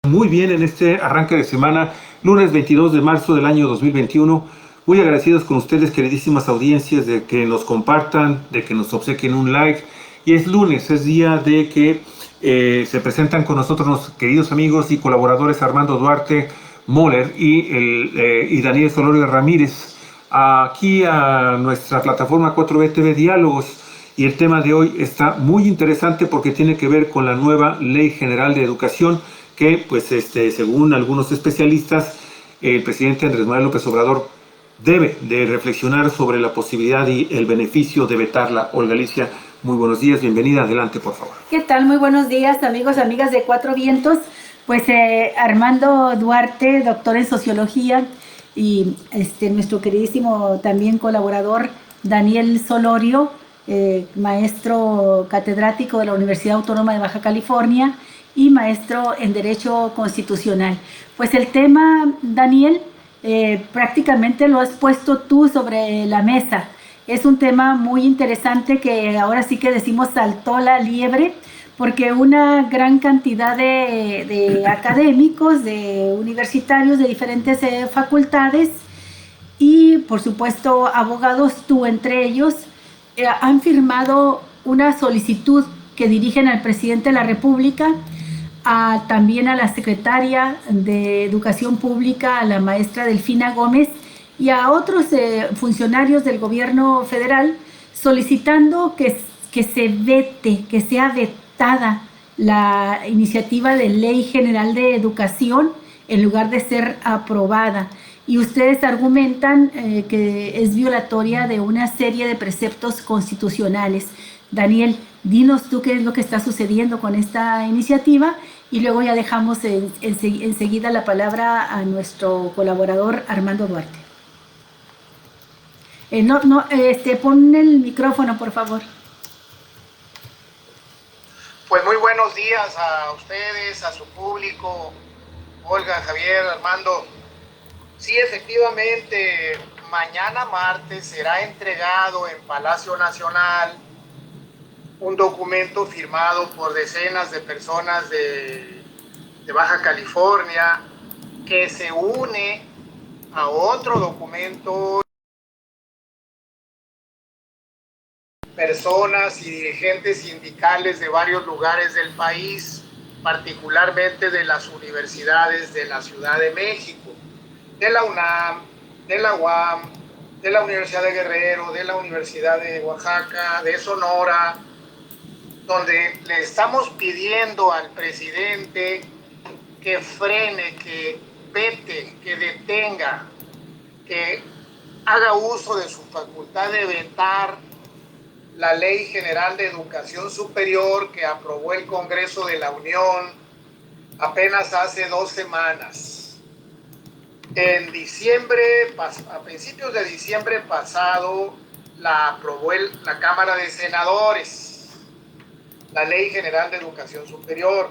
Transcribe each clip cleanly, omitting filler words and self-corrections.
Muy bien en este arranque de semana, lunes 22 de marzo del año 2021. Muy agradecidos con ustedes, queridísimas audiencias, de que nos compartan, de que nos obsequien un like. Y es lunes, es día de que se presentan con nosotros los queridos amigos y colaboradores Armando Duarte Moller y Daniel Solorio Ramírez, aquí a nuestra plataforma 4B TV Diálogos. Y el tema de hoy está muy interesante porque tiene que ver con la nueva Ley General de Educación que, pues, según algunos especialistas, el presidente Andrés Manuel López Obrador debe de reflexionar sobre la posibilidad y el beneficio de vetarla. Olga Alicia, muy buenos días, bienvenida, adelante por favor. ¿Qué tal? Muy buenos días, amigos, amigas de Cuatro Vientos. Pues Armando Duarte, doctor en Sociología, y nuestro queridísimo también colaborador Daniel Solorio, maestro catedrático de la Universidad Autónoma de Baja California y maestro en Derecho Constitucional. Pues el tema, Daniel, prácticamente lo has puesto tú sobre la mesa. Es un tema muy interesante que ahora sí que decimos saltó la liebre, porque una gran cantidad de académicos, de universitarios de diferentes facultades y por supuesto abogados, tú entre ellos, han firmado una solicitud que dirigen al presidente de la República, también a la secretaria de Educación Pública, a la maestra Delfina Gómez, y a otros funcionarios del gobierno federal, solicitando que se vete, que sea vetada la iniciativa de Ley General de Educación en lugar de ser aprobada. Y ustedes argumentan que es violatoria de una serie de preceptos constitucionales. Daniel, dinos tú qué es lo que está sucediendo con esta iniciativa y luego ya dejamos enseguida la palabra a nuestro colaborador Armando Duarte. Pon el micrófono, por favor. Pues muy buenos días a ustedes, a su público, Olga, Javier, Armando. Sí, efectivamente, mañana martes será entregado en Palacio Nacional un documento firmado por decenas de personas de Baja California que se une a otro documento, personas y dirigentes sindicales de varios lugares del país, particularmente de las universidades de la Ciudad de México, de la UNAM, de la UAM, de la Universidad de Guerrero, de la Universidad de Oaxaca, de Sonora, donde le estamos pidiendo al presidente que frene, que vete, que detenga, que haga uso de su facultad de vetar la Ley General de Educación Superior que aprobó el Congreso de la Unión apenas hace 2 semanas. En diciembre, a principios de diciembre pasado, la aprobó la Cámara de Senadores, la Ley General de Educación Superior,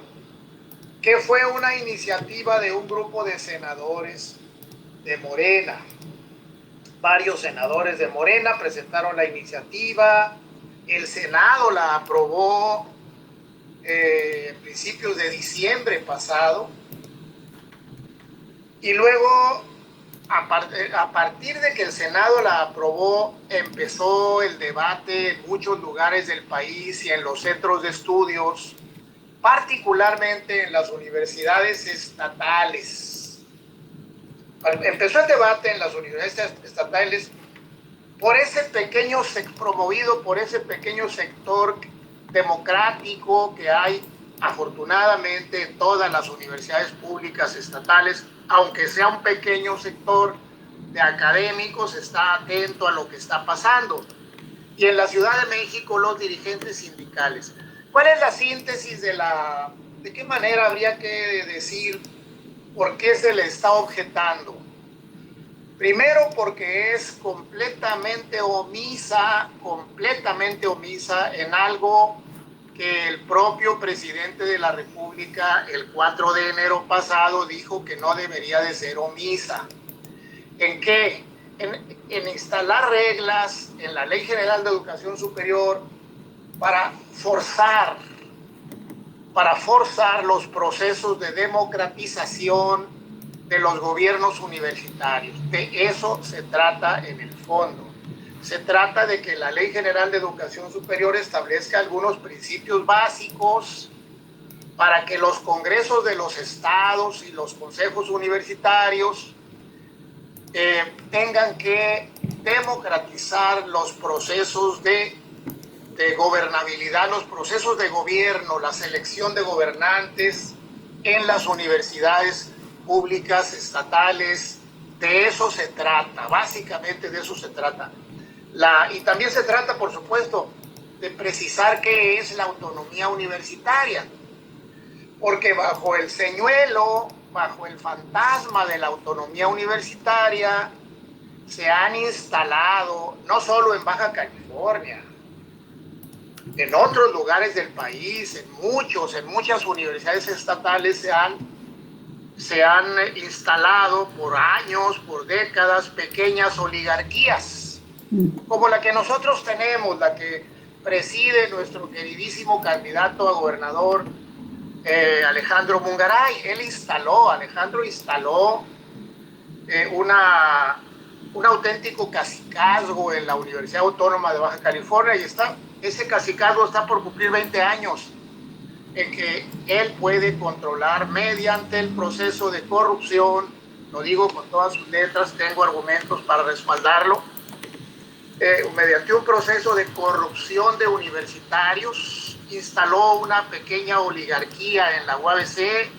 que fue una iniciativa de un grupo de senadores de Morena. Varios senadores de Morena presentaron la iniciativa, el Senado la aprobó a principios de diciembre pasado, y luego a partir de que el Senado la aprobó, empezó el debate en muchos lugares del país y en los centros de estudios, particularmente en las universidades estatales. Empezó el debate en las universidades estatales por ese pequeño, promovido por ese pequeño sector democrático que hay afortunadamente en todas las universidades públicas estatales, aunque sea un pequeño sector de académicos, está atento a lo que está pasando. Y en la Ciudad de México, los dirigentes sindicales. ¿Cuál es la síntesis de qué manera habría que decir por qué se le está objetando? Primero, porque es completamente omisa en algo que el propio presidente de la República el 4 de enero pasado dijo que no debería de ser omisa. ¿En qué? En instalar reglas en la Ley General de Educación Superior para forzar para forzar los procesos de democratización de los gobiernos universitarios. De eso se trata en el fondo. Se trata de que la Ley General de Educación Superior establezca algunos principios básicos para que los congresos de los estados y los consejos universitarios tengan que democratizar los procesos de gobernabilidad, los procesos de gobierno, la selección de gobernantes en las universidades públicas, estatales. De eso se trata, básicamente de eso se trata. Y también se trata, por supuesto, de precisar qué es la autonomía universitaria, porque bajo el señuelo, bajo el fantasma de la autonomía universitaria, se han instalado, no solo en Baja California, en otros lugares del país, en muchas universidades estatales se han instalado por años, por décadas, pequeñas oligarquías, como la que nosotros tenemos, la que preside nuestro queridísimo candidato a gobernador, Alejandro Mungaray. Alejandro instaló un auténtico cacicazgo en la Universidad Autónoma de Baja California, y ese cacicazgo está por cumplir 20 años, en que él puede controlar mediante el proceso de corrupción, lo digo con todas sus letras, tengo argumentos para respaldarlo, mediante un proceso de corrupción de universitarios, instaló una pequeña oligarquía en la UABC.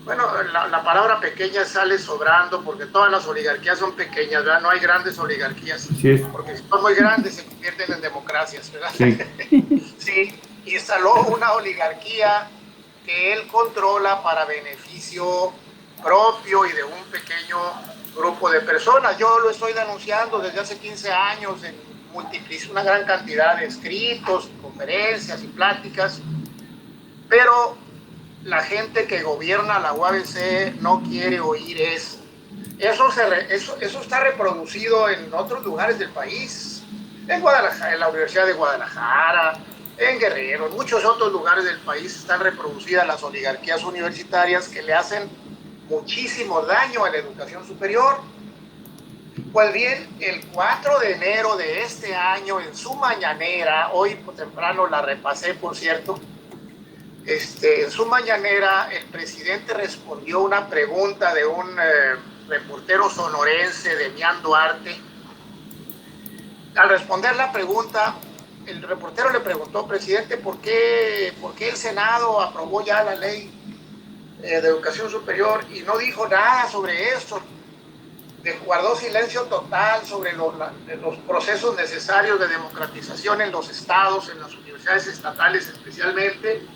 Bueno, la palabra pequeña sale sobrando porque todas las oligarquías son pequeñas, ¿verdad? No hay grandes oligarquías, sí, porque si son muy grandes se convierten en democracias, ¿verdad? Sí. Sí, instaló una oligarquía que él controla para beneficio propio y de un pequeño grupo de personas. Yo lo estoy denunciando desde hace 15 años, multiplico una gran cantidad de escritos, conferencias y pláticas, pero la gente que gobierna la UABC no quiere oír eso. Eso está reproducido en otros lugares del país, en Guadalajara, en la Universidad de Guadalajara, en Guerrero, en muchos otros lugares del país están reproducidas las oligarquías universitarias que le hacen muchísimo daño a la educación superior. Pues bien, el 4 de enero de este año, en su mañanera, hoy por temprano la repasé, por cierto, en su mañanera el presidente respondió una pregunta de un reportero sonorense, Demián Duarte. Al responder la pregunta, el reportero le preguntó: presidente, ¿por qué el Senado aprobó ya la ley de educación superior y no dijo nada sobre esto? Guardó silencio total sobre los procesos necesarios de democratización en los estados, en las universidades estatales especialmente.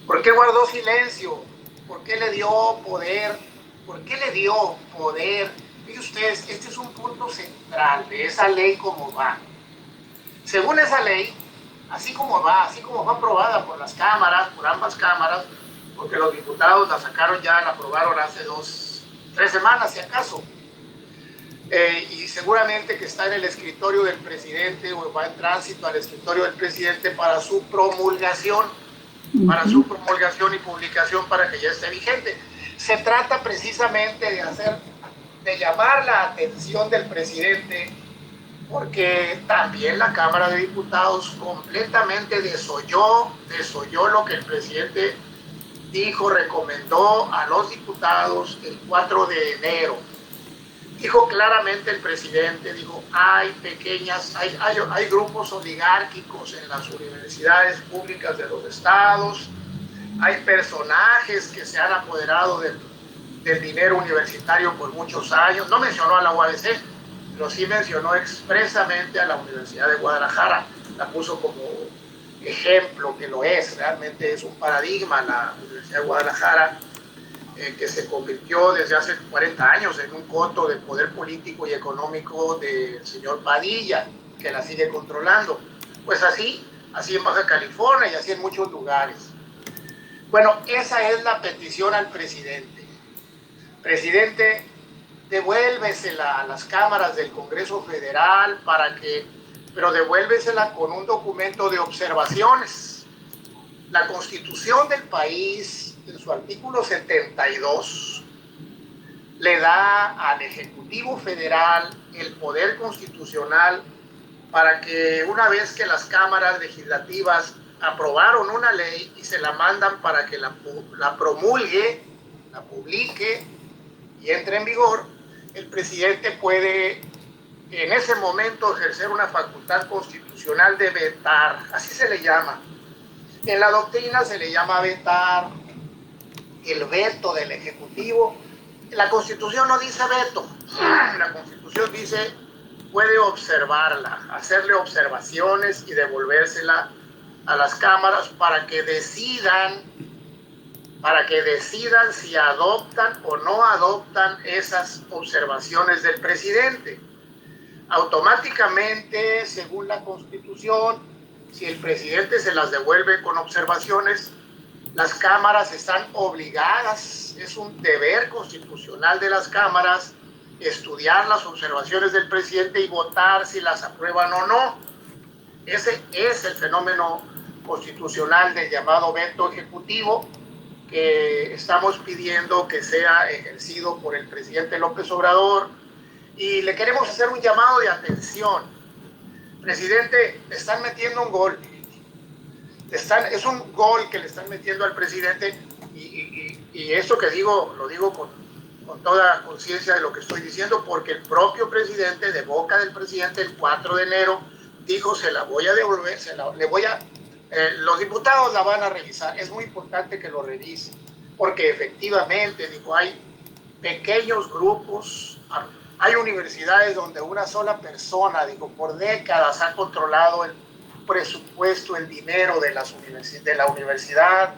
¿Por qué guardó silencio? ¿Por qué le dio poder? ¿Por qué le dio poder? Fíjense ustedes, este es un punto central de esa ley como va. Según esa ley, así como va aprobada por las cámaras, por ambas cámaras, porque los diputados la sacaron ya, la aprobaron hace 3 semanas, si acaso. Y seguramente que está en el escritorio del presidente o va en tránsito al escritorio del presidente para su promulgación, y publicación para que ya esté vigente. Se trata precisamente de llamar la atención del presidente, porque también la Cámara de Diputados completamente desoyó lo que el presidente dijo, recomendó a los diputados el 4 de enero. Dijo claramente el presidente, hay grupos oligárquicos en las universidades públicas de los estados, hay personajes que se han apoderado del dinero universitario por muchos años. No mencionó a la UABC, pero sí mencionó expresamente a la Universidad de Guadalajara, la puso como ejemplo, que lo es, realmente es un paradigma la Universidad de Guadalajara, que se convirtió desde hace 40 años en un coto de poder político y económico del señor Padilla, que la sigue controlando. Pues así en Baja California y así en muchos lugares. Bueno, esa es la petición al presidente. Presidente, devuélvesela a las cámaras del Congreso Federal pero devuélvesela con un documento de observaciones. La Constitución del país, en su artículo 72, le da al Ejecutivo Federal el poder constitucional para que una vez que las cámaras legislativas aprobaron una ley y se la mandan para que la promulgue, la publique y entre en vigor, el presidente puede en ese momento ejercer una facultad constitucional de vetar, así se le llama. En la doctrina se le llama vetar, el veto del Ejecutivo. La Constitución no dice veto, la Constitución dice puede observarla, hacerle observaciones y devolvérsela a las cámaras para que decidan si adoptan o no adoptan esas observaciones del presidente. Automáticamente, según la Constitución, si el presidente se las devuelve con observaciones, las cámaras están obligadas, es un deber constitucional de las cámaras, estudiar las observaciones del presidente y votar si las aprueban o no. Ese es el fenómeno constitucional del llamado veto ejecutivo que estamos pidiendo que sea ejercido por el presidente López Obrador, y le queremos hacer un llamado de atención. Presidente, le están metiendo un gol. Es un gol que le están metiendo al presidente, y esto que digo, lo digo con toda conciencia de lo que estoy diciendo, porque el propio presidente, de boca del presidente, el 4 de enero, dijo, se la voy a devolver, los diputados la van a revisar. Es muy importante que lo revisen, porque efectivamente, dijo, hay pequeños grupos, hay universidades donde una sola persona, dijo, por décadas ha controlado el presupuesto, el dinero de la universidad.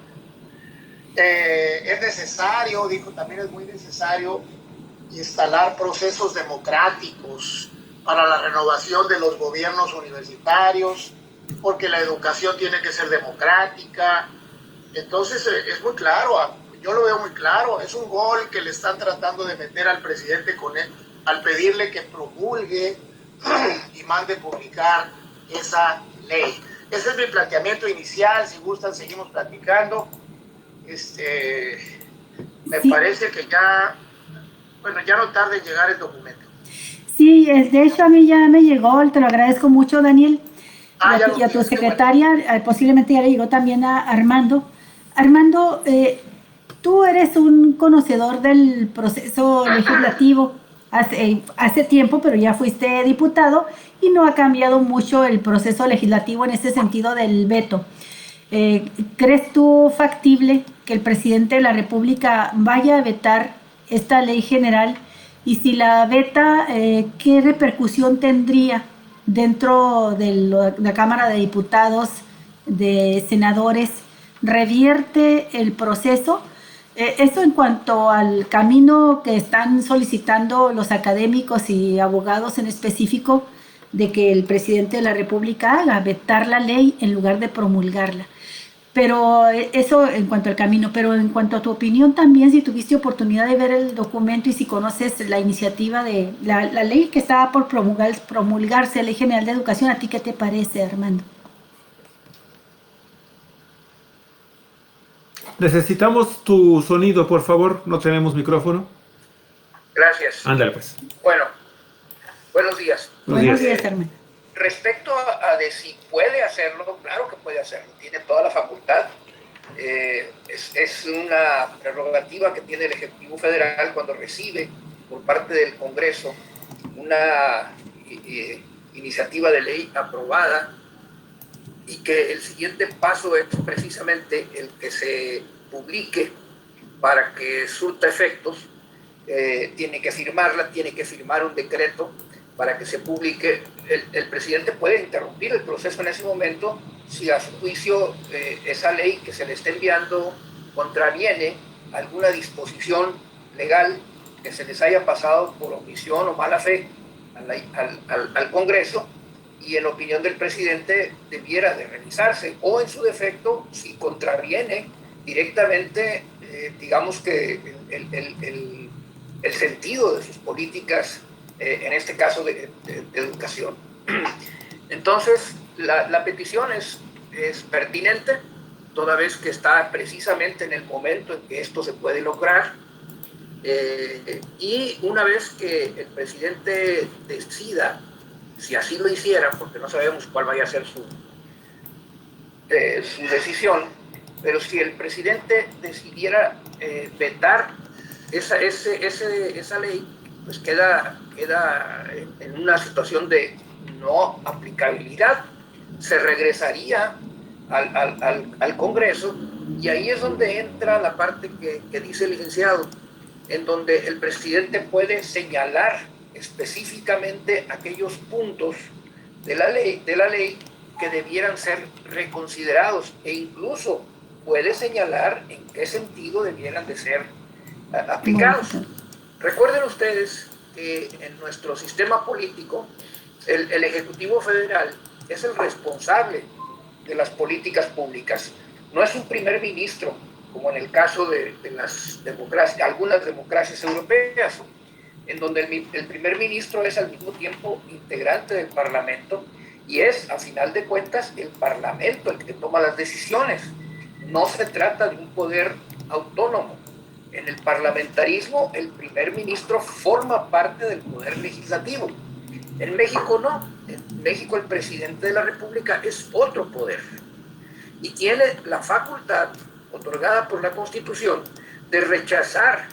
Es necesario, dijo, también es muy necesario instalar procesos democráticos para la renovación de los gobiernos universitarios, porque la educación tiene que ser democrática. Entonces es muy claro, yo lo veo muy claro, es un gol que le están tratando de meter al presidente con él, al pedirle que promulgue y mande publicar esa ley. Ese es mi planteamiento inicial. Si gustan, seguimos platicando. Me parece que ya no tarda en llegar el documento. Sí, de hecho a mí ya me llegó, te lo agradezco mucho, Daniel, y a tu secretaria, bueno. Posiblemente ya le llegó también a Armando. Armando, tú eres un conocedor del proceso legislativo hace tiempo, pero ya fuiste diputado y no ha cambiado mucho el proceso legislativo en ese sentido del veto. ¿Crees tú factible que el presidente de la República vaya a vetar esta ley general? Y si la veta, ¿qué repercusión tendría dentro de la Cámara de Diputados, de senadores? ¿Revierte el proceso? Esto en cuanto al camino que están solicitando los académicos y abogados en específico, de que el presidente de la República haga, vetar la ley en lugar de promulgarla. Pero eso en cuanto al camino, pero en cuanto a tu opinión también, si tuviste oportunidad de ver el documento y si conoces la iniciativa de la ley que estaba por promulgarse, Ley General de Educación, ¿a ti qué te parece, Armando? Necesitamos tu sonido, por favor. No tenemos micrófono. Gracias. Ándale, pues. Bueno, buenos días. Buenos días, Armando. Respecto a de si puede hacerlo, claro que puede hacerlo. Tiene toda la facultad. Es una prerrogativa que tiene el Ejecutivo Federal cuando recibe por parte del Congreso una iniciativa de ley aprobada, y que el siguiente paso es precisamente el que se publique para que surta efectos. Tiene que firmarla, tiene que firmar un decreto para que se publique. El presidente puede interrumpir el proceso en ese momento si a su juicio esa ley que se le está enviando contraviene alguna disposición legal que se les haya pasado por omisión o mala fe al Congreso, y en opinión del presidente debiera de revisarse, o en su defecto, si contraviene directamente, digamos que el sentido de sus políticas, en este caso de educación. Entonces, la petición es pertinente, toda vez que está precisamente en el momento en que esto se puede lograr. Y una vez que el presidente decida, si así lo hiciera, porque no sabemos cuál vaya a ser su decisión, pero si el presidente decidiera vetar esa ley, pues queda en una situación de no aplicabilidad. Se regresaría al Congreso, y ahí es donde entra la parte que dice el licenciado, en donde el presidente puede señalar específicamente aquellos puntos de la ley que debieran ser reconsiderados, e incluso puede señalar en qué sentido debieran de ser aplicados. Recuerden ustedes que en nuestro sistema político el Ejecutivo Federal es el responsable de las políticas públicas. No es un primer ministro, como en el caso de las democracias, algunas democracias europeas, en donde el primer ministro es al mismo tiempo integrante del Parlamento, y es, a final de cuentas, el Parlamento el que toma las decisiones. No se trata de un poder autónomo. En el parlamentarismo, el primer ministro forma parte del poder legislativo. En México no. En México el presidente de la República es otro poder y tiene la facultad otorgada por la Constitución de rechazar,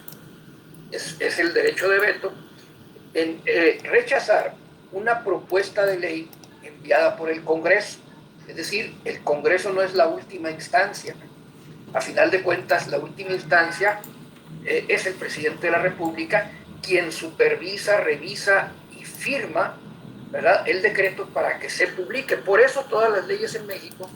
es el derecho de veto, rechazar una propuesta de ley enviada por el Congreso. Es decir, el Congreso no es la última instancia. A final de cuentas, la última instancia es el presidente de la República, quien supervisa, revisa y firma, ¿verdad?, el decreto para que se publique. Por eso todas las leyes en México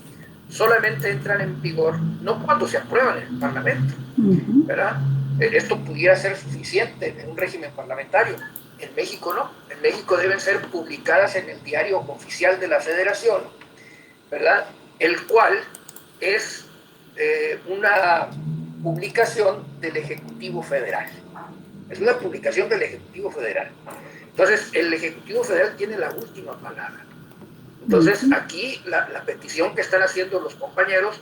solamente entran en vigor no cuando se aprueban en el Parlamento, ¿verdad? Esto pudiera ser suficiente en un régimen parlamentario. En México no. En México deben ser publicadas en el Diario Oficial de la Federación, ¿verdad?, el cual es una publicación del Ejecutivo Federal. Es una publicación del Ejecutivo Federal. Entonces, el Ejecutivo Federal tiene la última palabra. Entonces, aquí la petición que están haciendo los compañeros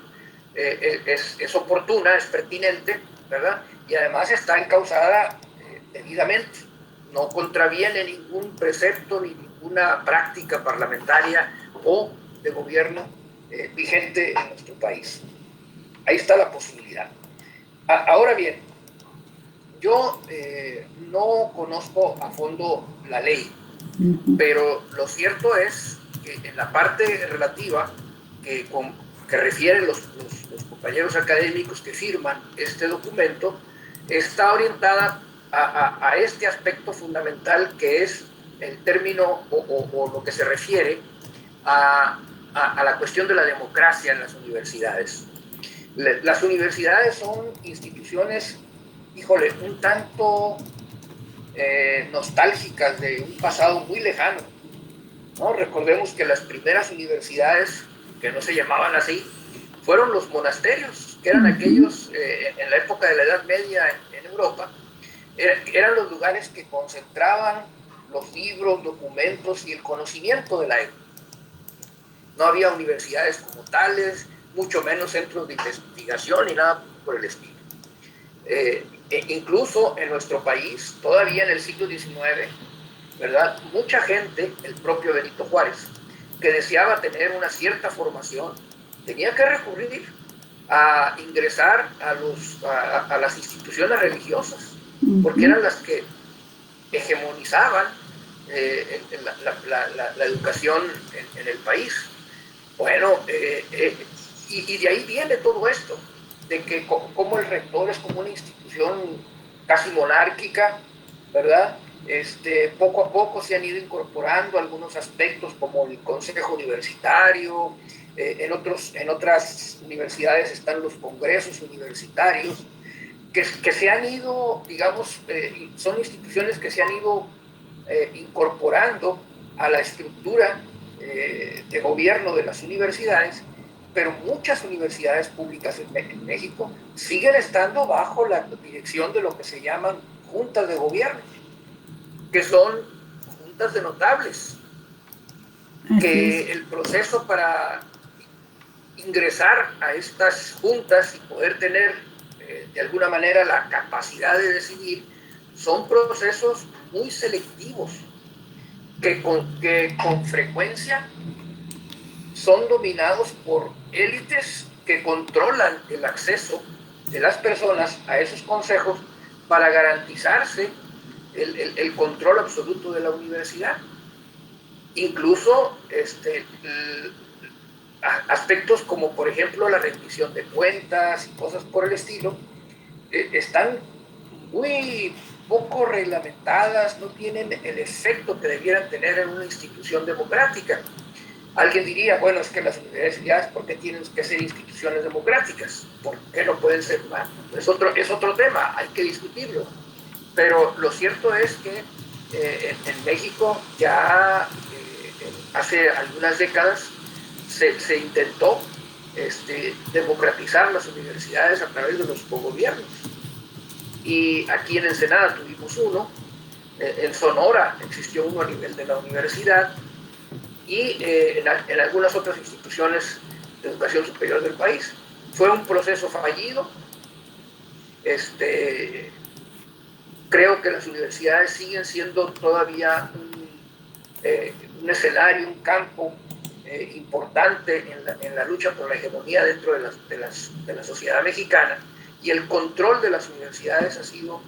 es oportuna, es pertinente, ¿verdad? Y además está encauzada debidamente. No contraviene ningún precepto ni ninguna práctica parlamentaria o de gobierno vigente en nuestro país. Ahí está la posibilidad. Ahora bien, yo no conozco a fondo la ley, pero lo cierto es que en la parte relativa que refieren los compañeros académicos que firman este documento, está orientada a este aspecto fundamental, que es el término o lo que se refiere a la cuestión de la democracia en las universidades. Las universidades son instituciones, híjole, un tanto nostálgicas de un pasado muy lejano, ¿no? Recordemos que las primeras universidades, que no se llamaban así, fueron los monasterios, que eran aquellos, en la época de la Edad Media en Europa, eran los lugares que concentraban los libros, documentos y el conocimiento de la época. No había universidades como tales, mucho menos centros de investigación ni nada por el estilo. Incluso en nuestro país, todavía en el siglo XIX, ¿verdad?, mucha gente, el propio Benito Juárez, que deseaba tener una cierta formación, tenía que recurrir a ingresar a las instituciones religiosas, porque eran las que hegemonizaban la educación en el país. Bueno, y de ahí viene todo esto, de que como el rector es como una institución casi monárquica, ¿verdad? Poco a poco se han ido incorporando algunos aspectos como el consejo universitario, en otras universidades están los congresos universitarios, que se han ido, digamos, son instituciones que se han ido incorporando a la estructura de gobierno de las universidades, pero muchas universidades públicas en México siguen estando bajo la dirección de lo que se llaman juntas de gobierno, que son juntas de notables, que el proceso para ingresar a estas juntas y poder tener de alguna manera la capacidad de decidir, son procesos muy selectivos que con frecuencia son dominados por élites que controlan el acceso de las personas a esos consejos para garantizarse el control absoluto de la universidad. Incluso aspectos como, por ejemplo, la rendición de cuentas y cosas por el estilo, están muy poco reglamentadas, no tienen el efecto que debieran tener en una institución democrática. Alguien diría, bueno, es que las universidades, ¿por qué tienen que ser instituciones democráticas? ¿Por qué no pueden ser más? Es otro tema, hay que discutirlo. Pero lo cierto es que en México ya hace algunas décadas se intentó democratizar las universidades a través de los cogobiernos. Y aquí en Ensenada tuvimos uno, en Sonora existió uno a nivel de la universidad, y en algunas otras instituciones de educación superior del país. Fue un proceso fallido. Creo que las universidades siguen siendo todavía un escenario, un campo importante en la lucha por la hegemonía dentro de la sociedad mexicana, y el control de las universidades ha sido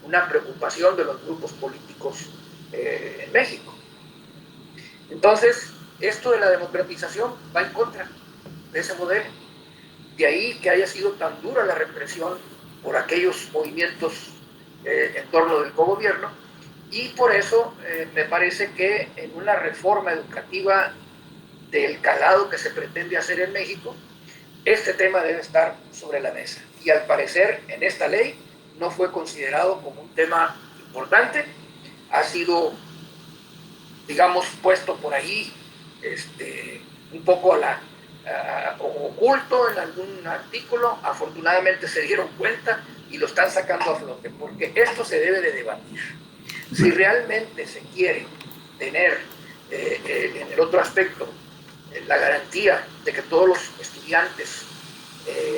una preocupación de los grupos políticos en México. Entonces, esto de la democratización va en contra de ese modelo. De ahí que haya sido tan dura la represión por aquellos movimientos en torno del cogobierno, y por eso me parece que en una reforma educativa del calado que se pretende hacer en México, este tema debe estar sobre la mesa. Y al parecer en esta ley no fue considerado como un tema importante, ha sido, digamos, puesto por ahí un poco oculto en algún artículo. Afortunadamente se dieron cuenta y lo están sacando a flote, porque esto se debe de debatir. Si realmente se quiere tener en el otro aspecto la garantía de que todos los estudiantes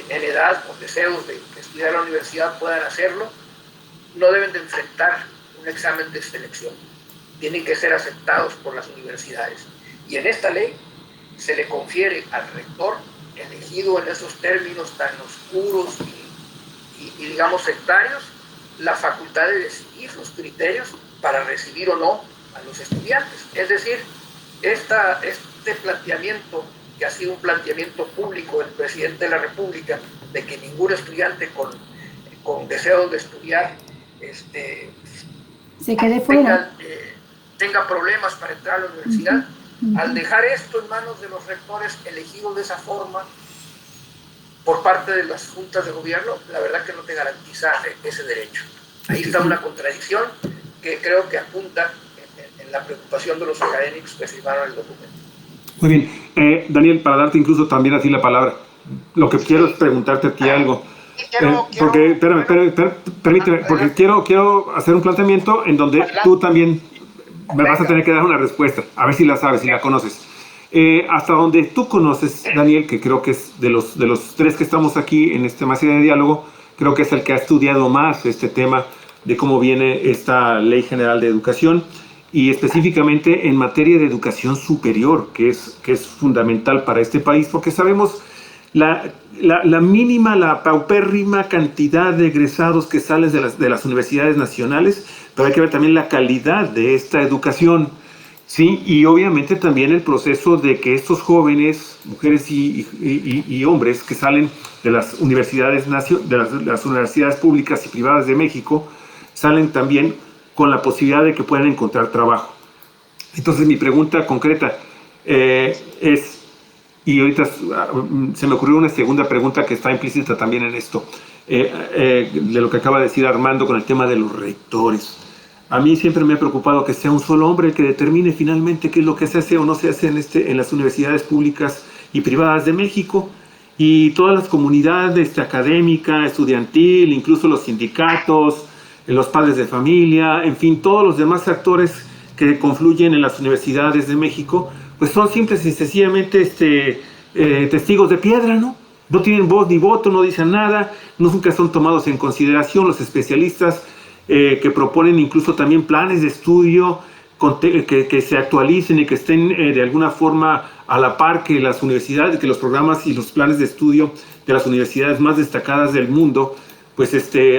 en edad, con deseos de estudiar a la universidad, puedan hacerlo, no deben de enfrentar un examen de selección. Tienen que ser aceptados por las universidades. Y en esta ley se le confiere al rector, elegido en esos términos tan oscuros y digamos sectarios, la facultad de decidir los criterios para recibir o no a los estudiantes. Es decir, este planteamiento, que ha sido un planteamiento público del presidente de la República, de que ningún estudiante con deseo de estudiar se quede fuera, tenga problemas para entrar a la universidad. Al dejar esto en manos de los rectores elegidos de esa forma por parte de las juntas de gobierno, la verdad que no te garantiza ese derecho. Ahí está una contradicción que creo que apunta en la preocupación de los académicos que firmaron el documento. Muy bien. Daniel, para darte incluso también a ti la palabra, lo que quiero es preguntarte a ti algo. Porque, permíteme, porque quiero hacer un planteamiento en donde tú también me vas a tener que dar una respuesta, a ver si la sabes, si la conoces. Hasta donde tú conoces, Daniel, que creo que es de los tres que estamos aquí en esta mesa de diálogo, creo que es el que ha estudiado más este tema de cómo viene esta Ley General de Educación, y específicamente en materia de educación superior, que es fundamental para este país, porque sabemos la mínima, la paupérrima cantidad de egresados que salen de las universidades nacionales, pero hay que ver también la calidad de esta educación, ¿sí? Y obviamente también el proceso de que estos jóvenes, mujeres y hombres que salen de las universidades de las universidades públicas y privadas de México, salen también con la posibilidad de que puedan encontrar trabajo. Entonces mi pregunta concreta es, y ahorita se me ocurrió una segunda pregunta que está implícita también en esto, de lo que acaba de decir Armando con el tema de los rectores. A mí siempre me ha preocupado que sea un solo hombre el que determine finalmente qué es lo que se hace o no se hace en las universidades públicas y privadas de México, y todas las comunidades académica, estudiantil, incluso los sindicatos, los padres de familia, en fin, todos los demás actores que confluyen en las universidades de México, pues son simples y sencillamente testigos de piedra, ¿no? No tienen voz ni voto, no dicen nada, nunca son tomados en consideración los especialistas que proponen incluso también planes de estudio que se actualicen y que estén de alguna forma a la par que las universidades, que los programas y los planes de estudio de las universidades más destacadas del mundo. Pues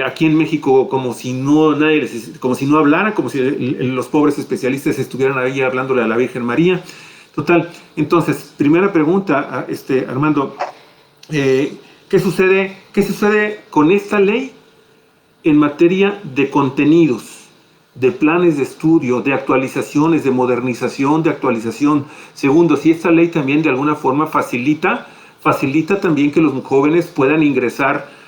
aquí en México como si no como si no hablaran, como si los pobres especialistas estuvieran ahí hablándole a la Virgen María. Total, entonces, primera pregunta, Armando, ¿qué sucede con esta ley en materia de contenidos, de planes de estudio, de actualizaciones, de modernización, de actualización? Segundo, si esta ley también de alguna forma facilita también que los jóvenes puedan ingresar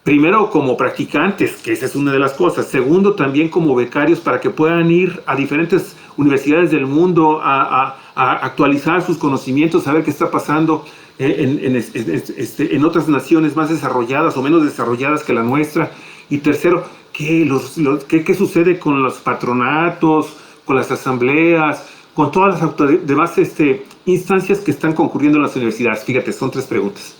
primero como practicantes, que esa es una de las cosas. Segundo, también como becarios para que puedan ir a diferentes universidades del mundo a actualizar sus conocimientos, saber qué está pasando en otras naciones más desarrolladas o menos desarrolladas que la nuestra. Y tercero, ¿qué sucede con los patronatos, con las asambleas, con todas las demás instancias que están concurriendo en las universidades? Fíjate, son 3 preguntas.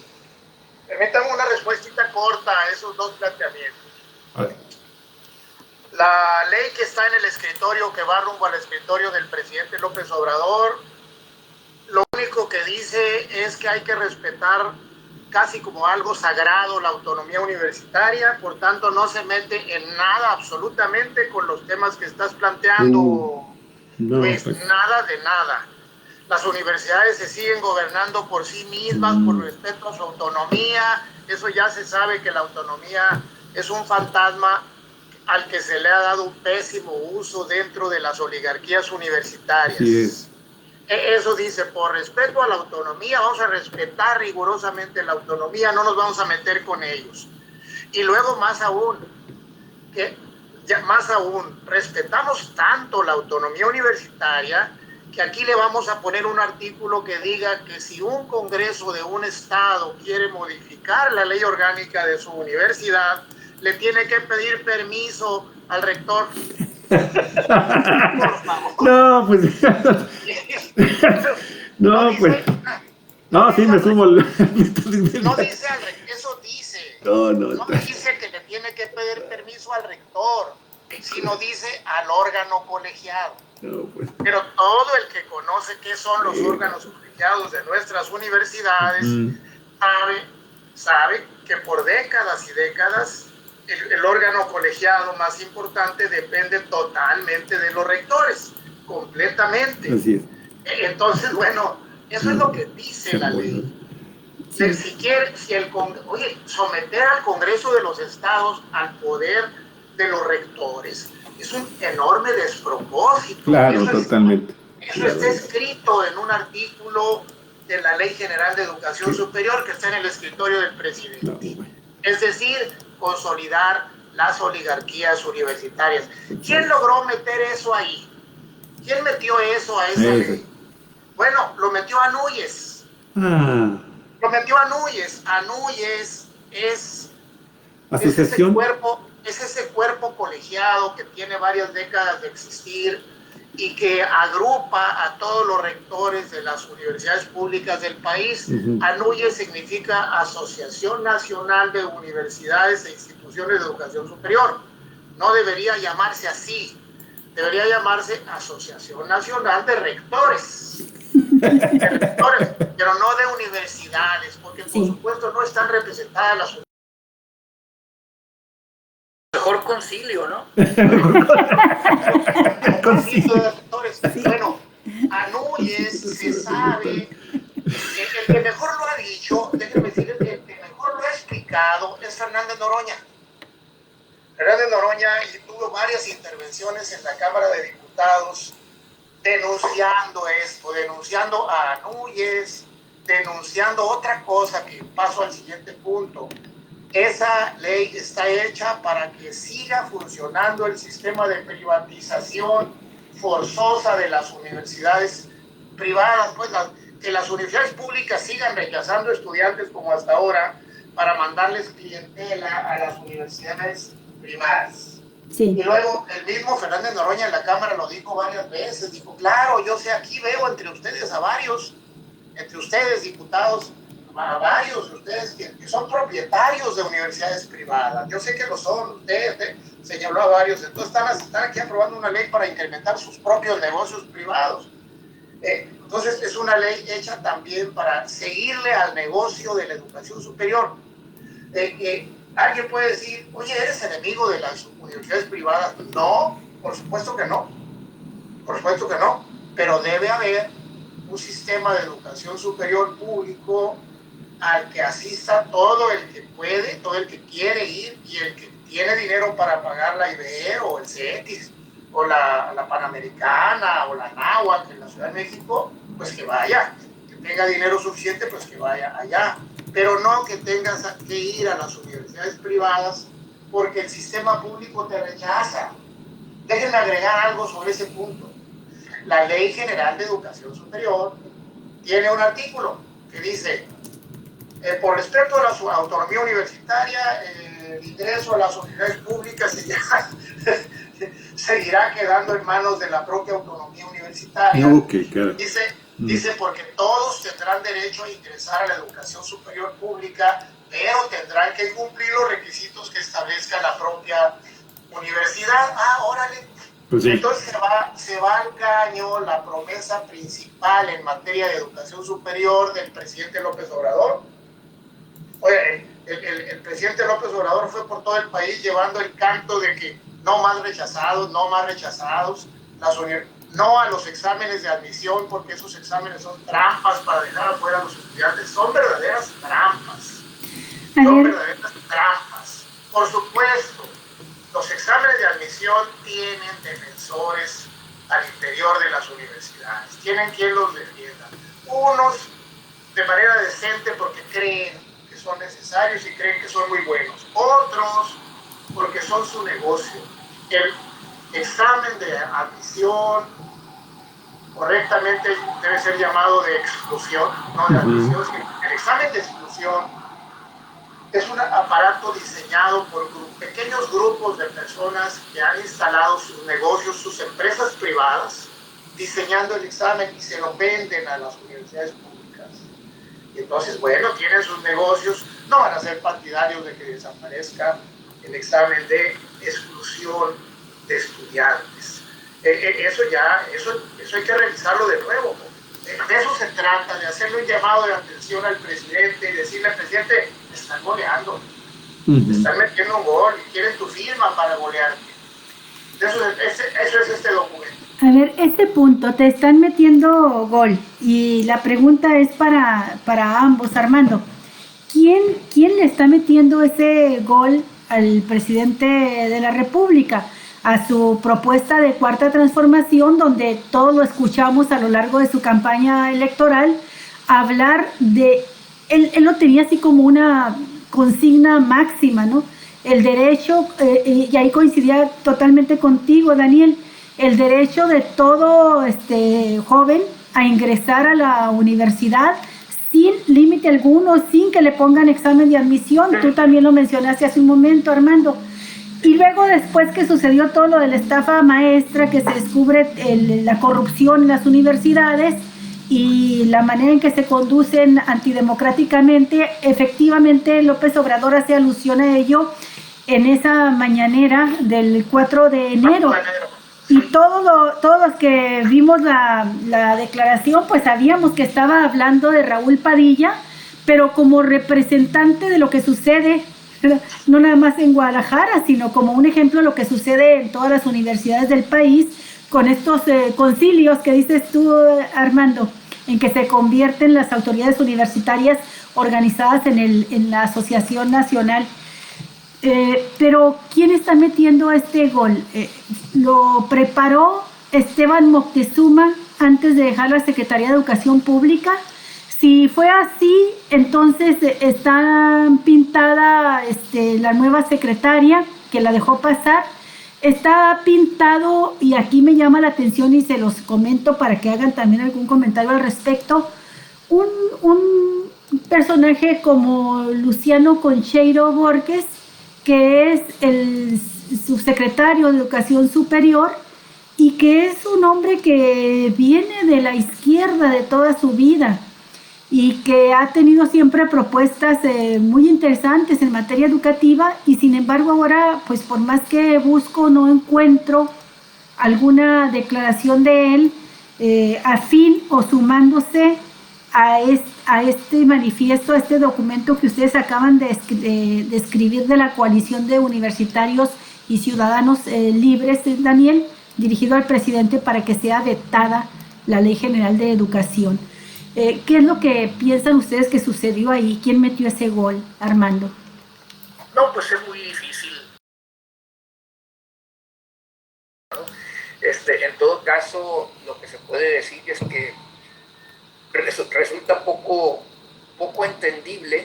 Permítame una respuesta corta a esos 2 planteamientos. Vale. La ley que está en el escritorio, que va rumbo al escritorio del presidente López Obrador, lo único que dice es que hay que respetar casi como algo sagrado la autonomía universitaria, por tanto no se mete en nada absolutamente con los temas que estás planteando, Luis, nada de nada. Las universidades se siguen gobernando por sí mismas, por respeto a su autonomía. Eso ya se sabe que la autonomía es un fantasma al que se le ha dado un pésimo uso dentro de las oligarquías universitarias. Sí es. Eso dice, por respeto a la autonomía, vamos a respetar rigurosamente la autonomía, no nos vamos a meter con ellos. Y luego más aún, respetamos tanto la autonomía universitaria que aquí le vamos a poner un artículo que diga que si un congreso de un estado quiere modificar la ley orgánica de su universidad, le tiene que pedir permiso al rector. Por favor. No, pues. No, pues. No, sí, me sumo. No dice eso dice. No dice que le tiene que pedir permiso al rector, sino dice al órgano colegiado. No, pues. Pero todo el que conoce qué son los órganos colegiados de nuestras universidades sabe que por décadas y décadas el órgano colegiado más importante depende totalmente de los rectores, completamente. Así es. Entonces, bueno, eso es lo que dice la ley. Sí. Someter al Congreso de los Estados al poder de los rectores es un enorme despropósito. Claro, totalmente. Eso está escrito en un artículo de la Ley General de Educación Superior que está en el escritorio del presidente. Es decir, consolidar las oligarquías universitarias. ¿Quién logró meter eso ahí? ¿Quién metió eso a esa ley? Bueno, lo metió a Núñez. Lo metió a Núñez. A Núñez es ese cuerpo colegiado que tiene varias décadas de existir y que agrupa a todos los rectores de las universidades públicas del país. ANUYES significa Asociación Nacional de Universidades e Instituciones de Educación Superior. No debería llamarse así, debería llamarse Asociación Nacional de Rectores. Pero no de universidades, porque por supuesto no están representadas las universidades. Mejor concilio, ¿no? Concilio de rectores. Bueno, a Núñez se sabe, el que mejor lo ha dicho, déjenme decir, el que mejor lo ha explicado es Fernández Noroña. Fernández Noroña tuvo varias intervenciones en la Cámara de Diputados denunciando esto, denunciando a Núñez, denunciando otra cosa, que paso al siguiente punto. Esa ley está hecha para que siga funcionando el sistema de privatización forzosa de las universidades privadas, pues que las universidades públicas sigan rechazando estudiantes como hasta ahora para mandarles clientela a las universidades privadas. Sí. Y luego el mismo Fernández Noroña en la Cámara lo dijo varias veces, dijo, claro, yo sé, aquí veo entre ustedes a varios entre ustedes, diputados, a varios de ustedes que son propietarios de universidades privadas. Yo sé que lo son, usted señaló a varios, entonces están aquí aprobando una ley para incrementar sus propios negocios privados. Entonces es una ley hecha también para seguirle al negocio de la educación superior. Alguien puede decir, oye, ¿eres enemigo de las universidades privadas? No, por supuesto que no. Por supuesto que no. Pero debe haber un sistema de educación superior público al que asista todo el que puede, todo el que quiere ir, y el que tiene dinero para pagar la IBE o el CETIS o la Panamericana o la NAHUAC en la Ciudad de México, pues que vaya. Que tenga dinero suficiente, pues que vaya allá. Pero no que tengas que ir a las universidades privadas porque el sistema público te rechaza. Déjenme agregar algo sobre ese punto. La Ley General de Educación Superior tiene un artículo que dice, por respeto a la autonomía universitaria, el ingreso a las universidades públicas seguirá quedando en manos de la propia autonomía universitaria. Okay, claro. Dice porque todos tendrán derecho a ingresar a la educación superior pública, pero tendrán que cumplir los requisitos que establezca la propia universidad. Órale. Pues sí. Entonces se va al caño la promesa principal en materia de educación superior del presidente López Obrador. Oye, el presidente López Obrador fue por todo el país llevando el canto de que no más rechazados, no más rechazados, no a los exámenes de admisión, porque esos exámenes son trampas para dejar afuera a los estudiantes. Son verdaderas trampas. Son verdaderas trampas. Por supuesto, los exámenes de admisión tienen defensores al interior de las universidades. Tienen quien los defienda. Unos de manera decente porque creen que son necesarios y creen que son muy buenos. Otros porque son su negocio. El examen de admisión correctamente debe ser llamado de exclusión, no de admisión. El examen de exclusión es un aparato diseñado por pequeños grupos de personas que han instalado sus negocios, sus empresas privadas, diseñando el examen y se lo venden a las universidades públicas. Y entonces, bueno, tienen sus negocios, no van a ser partidarios de que desaparezca el examen de exclusión de estudiantes. Eso hay que revisarlo de nuevo. De eso se trata, de hacerle un llamado de atención al presidente y decirle al presidente, te están goleando, te están metiendo un gol y quieren tu firma para golearte. Eso es este documento. A ver, este punto, te están metiendo gol, y la pregunta es para ambos, Armando. ¿Quién le está metiendo ese gol al presidente de la República? A su propuesta de cuarta transformación, donde todos lo escuchamos a lo largo de su campaña electoral, hablar de, él lo tenía así como una consigna máxima, ¿no? El derecho, y ahí coincidía totalmente contigo, Daniel, el derecho de todo joven a ingresar a la universidad sin límite alguno, sin que le pongan examen de admisión. Tú también lo mencionaste hace un momento, Armando. Y luego, después que sucedió todo lo de la estafa maestra, que se descubre la corrupción en las universidades y la manera en que se conducen antidemocráticamente, efectivamente López Obrador hace alusión a ello en esa mañanera del 4 de enero. Y todos los que vimos la declaración, pues sabíamos que estaba hablando de Raúl Padilla, pero como representante de lo que sucede, no nada más en Guadalajara, sino como un ejemplo de lo que sucede en todas las universidades del país, con estos concilios que dices tú, Armando, en que se convierten las autoridades universitarias organizadas en la Asociación Nacional. Pero ¿quién está metiendo este gol? ¿Lo preparó Esteban Moctezuma antes de dejar la Secretaría de Educación Pública? Si fue así, entonces está pintada la nueva secretaria que la dejó pasar. Está pintado, y aquí me llama la atención y se los comento para que hagan también algún comentario al respecto, un personaje como Luciano Concheiro Borges, que es el subsecretario de Educación Superior y que es un hombre que viene de la izquierda de toda su vida. y que ha tenido siempre propuestas muy interesantes en materia educativa, y sin embargo ahora, pues por más que busco, no encuentro alguna declaración de él afín o sumándose a este manifiesto, a este documento que ustedes acaban de escribir de la Coalición de Universitarios y Ciudadanos Libres, Daniel, dirigido al presidente para que sea vetada la Ley General de Educación. ¿Qué es lo que piensan ustedes que sucedió ahí? ¿Quién metió ese gol, Armando? No, pues es muy difícil. En todo caso, lo que se puede decir es que resulta poco entendible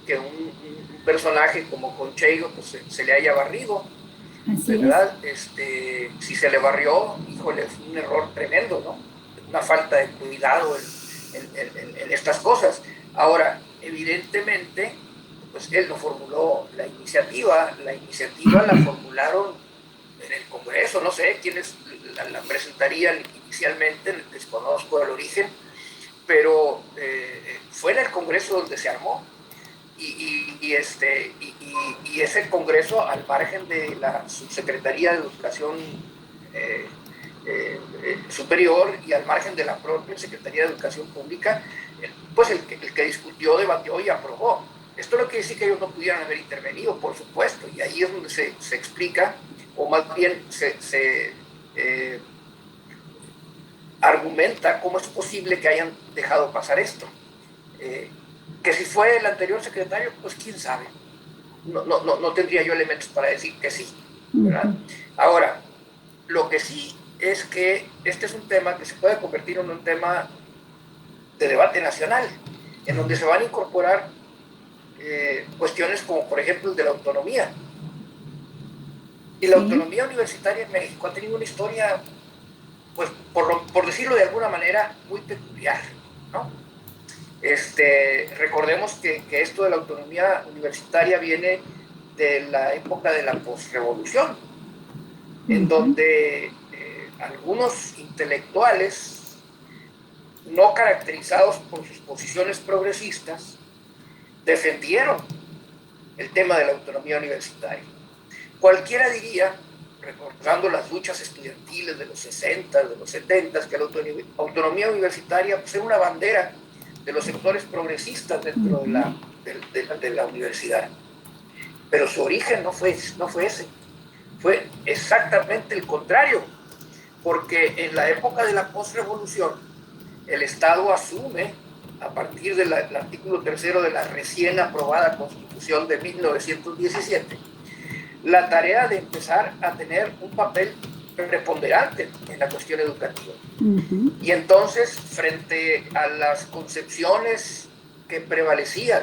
que un personaje como Concheiro pues, se le haya barrido. Así ¿Verdad? Si se le barrió, híjole, es un error tremendo, ¿no? Una falta de cuidado en estas cosas. Ahora, evidentemente, pues él no formuló la iniciativa la formularon en el Congreso, no sé quiénes la presentarían inicialmente, desconozco el origen, pero fue en el Congreso donde se armó. Y es el Congreso, al margen de la Subsecretaría de Educación Superior y al margen de la propia Secretaría de Educación Pública, pues el que discutió, debatió y aprobó. Esto no quiere decir que ellos no pudieran haber intervenido, por supuesto, y ahí es donde se explica, o más bien se argumenta cómo es posible que hayan dejado pasar esto. Que si fue el anterior secretario, pues quién sabe. No tendría yo elementos para decir que sí, ¿verdad? Ahora, lo que sí es que este es un tema que se puede convertir en un tema de debate nacional, en donde se van a incorporar cuestiones como, por ejemplo, el de la autonomía. Y la autonomía universitaria en México ha tenido una historia, pues, por decirlo de alguna manera, muy peculiar, ¿no? Recordemos que esto de la autonomía universitaria viene de la época de la posrevolución, en donde algunos intelectuales no caracterizados por sus posiciones progresistas defendieron el tema de la autonomía universitaria. Cualquiera diría, recordando las luchas estudiantiles de los 60, de los 70, que la autonomía universitaria pues, era una bandera de los sectores progresistas dentro de la universidad. Pero su origen no fue ese, fue exactamente el contrario, porque en la época de la postrevolución, el Estado asume, a partir del artículo 3 de la recién aprobada Constitución de 1917, la tarea de empezar a tener un papel preponderante en la cuestión educativa. Y entonces, frente a las concepciones que prevalecían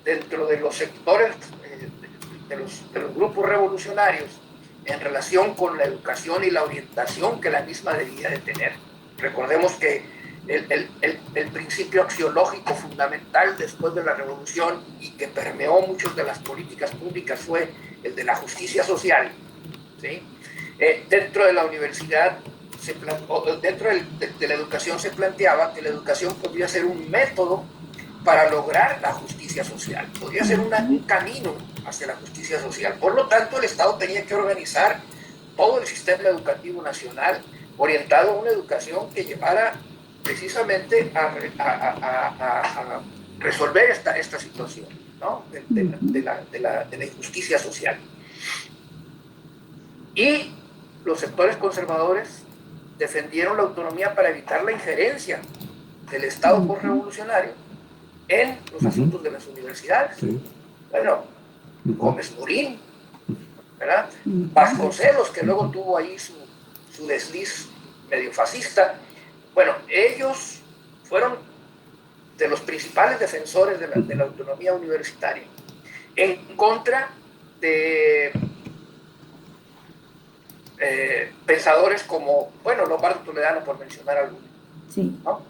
dentro de los sectores de los grupos revolucionarios en relación con la educación y la orientación que la misma debía de tener, recordemos que el principio axiológico fundamental después de la revolución y que permeó muchas de las políticas públicas fue el de la justicia social, ¿sí? Dentro de la universidad, dentro de la educación se planteaba que la educación podría ser un método para lograr la justicia social, podría ser un camino hacia la justicia social. Por lo tanto, el Estado tenía que organizar todo el sistema educativo nacional orientado a una educación que llevara precisamente a resolver esta situación, ¿no? de la injusticia social. Y los sectores conservadores defendieron la autonomía para evitar la injerencia del Estado postrevolucionario en los asuntos de las universidades. Bueno, Gómez Morín, ¿verdad? Vasconcelos, que luego tuvo ahí su desliz medio fascista. Bueno, ellos fueron de los principales defensores de la autonomía universitaria, en contra de pensadores como, bueno, Lombardo Toledano, por mencionar alguno. Sí. ¿No?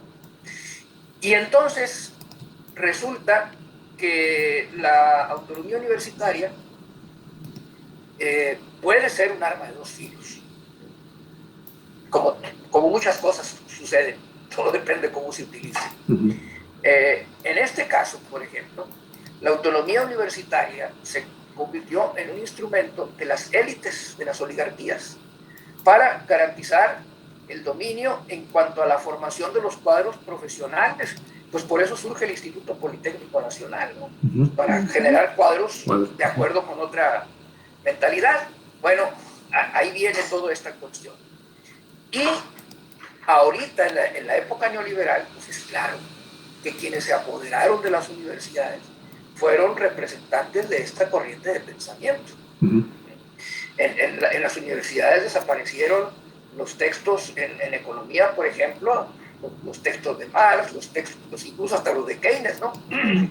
Y entonces resulta que la autonomía universitaria puede ser un arma de dos filos. Como muchas cosas suceden, todo depende de cómo se utilice. En este caso, por ejemplo, la autonomía universitaria se convirtió en un instrumento de las élites, de las oligarquías, para garantizar el dominio en cuanto a la formación de los cuadros profesionales. Pues por eso surge el Instituto Politécnico Nacional, ¿no? Para generar cuadros de acuerdo con otra mentalidad. Bueno, ahí viene toda esta cuestión. Y ahorita, en la época neoliberal, pues es claro que quienes se apoderaron de las universidades fueron representantes de esta corriente de pensamiento. En las universidades desaparecieron los textos en economía, por ejemplo, los textos de Marx, los textos incluso hasta los de Keynes, ¿no?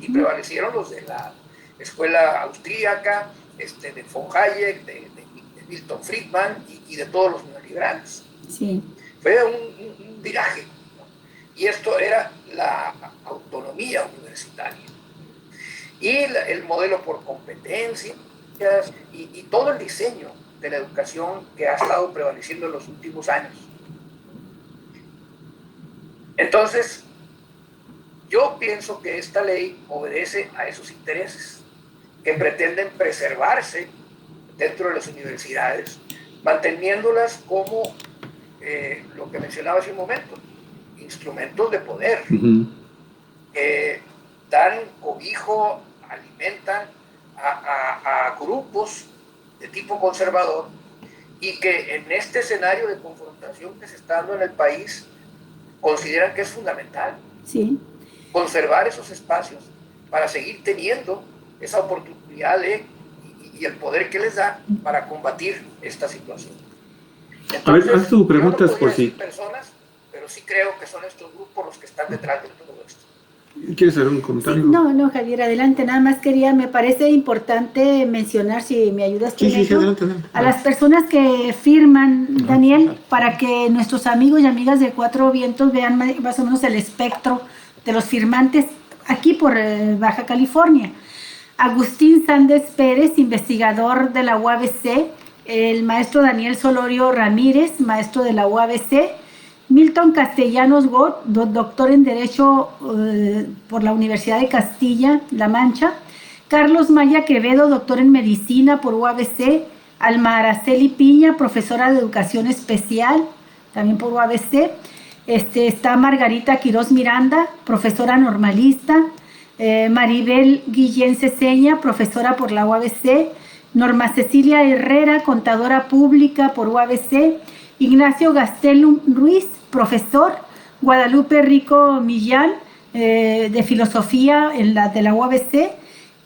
Y prevalecieron los de la escuela austríaca, de von Hayek, de Milton Friedman y de todos los neoliberales. Sí. Fue un viraje, ¿no? Y esto era la autonomía universitaria. Y el modelo por competencias y todo el diseño de la educación que ha estado prevaleciendo en los últimos años. Entonces, yo pienso que esta ley obedece a esos intereses que pretenden preservarse dentro de las universidades, manteniéndolas como lo que mencionaba hace un momento, instrumentos de poder, que dan cobijo, alimentan a grupos de tipo conservador y que en este escenario de confrontación que se está dando en el país consideran que es fundamental conservar esos espacios para seguir teniendo esa oportunidad y el poder que les da para combatir esta situación. Entonces, a ver, haz tu preguntas no por si... personas, pero sí creo que son estos grupos los que están detrás de todo esto. ¿Quieres hacer un comentario? Sí, no, Javier, adelante. Nada más me parece importante mencionar, si me ayudas con eso, adelante. a las personas que firman, Daniel, para que nuestros amigos y amigas de Cuatro Vientos vean más o menos el espectro de los firmantes aquí por Baja California. Agustín Sández Pérez, investigador de la UABC, el maestro Daniel Solorio Ramírez, maestro de la UABC, Milton Castellanos Gott, doctor en Derecho por la Universidad de Castilla-La Mancha, Carlos Maya Quevedo, doctor en Medicina por UABC, Alma Araceli Piña, profesora de Educación Especial, también por UABC, está Margarita Quirós Miranda, profesora normalista, Maribel Guillén Ceseña, profesora por la UABC, Norma Cecilia Herrera, contadora pública por UABC, Ignacio Gastelum Ruiz, profesor, Guadalupe Rico Millán, de Filosofía de la UABC,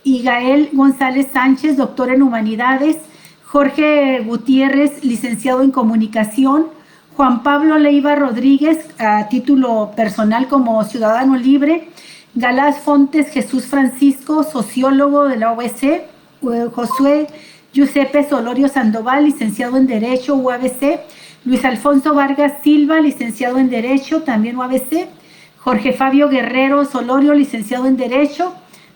y Gael González Sánchez, doctor en Humanidades, Jorge Gutiérrez, licenciado en Comunicación, Juan Pablo Leiva Rodríguez, a título personal como ciudadano libre, Galás Fontes Jesús Francisco, sociólogo de la UABC, Josué Giuseppe Solorio Sandoval, licenciado en Derecho, UABC, Luis Alfonso Vargas Silva, licenciado en Derecho, también UABC, Jorge Fabio Guerrero Solorio, licenciado en Derecho,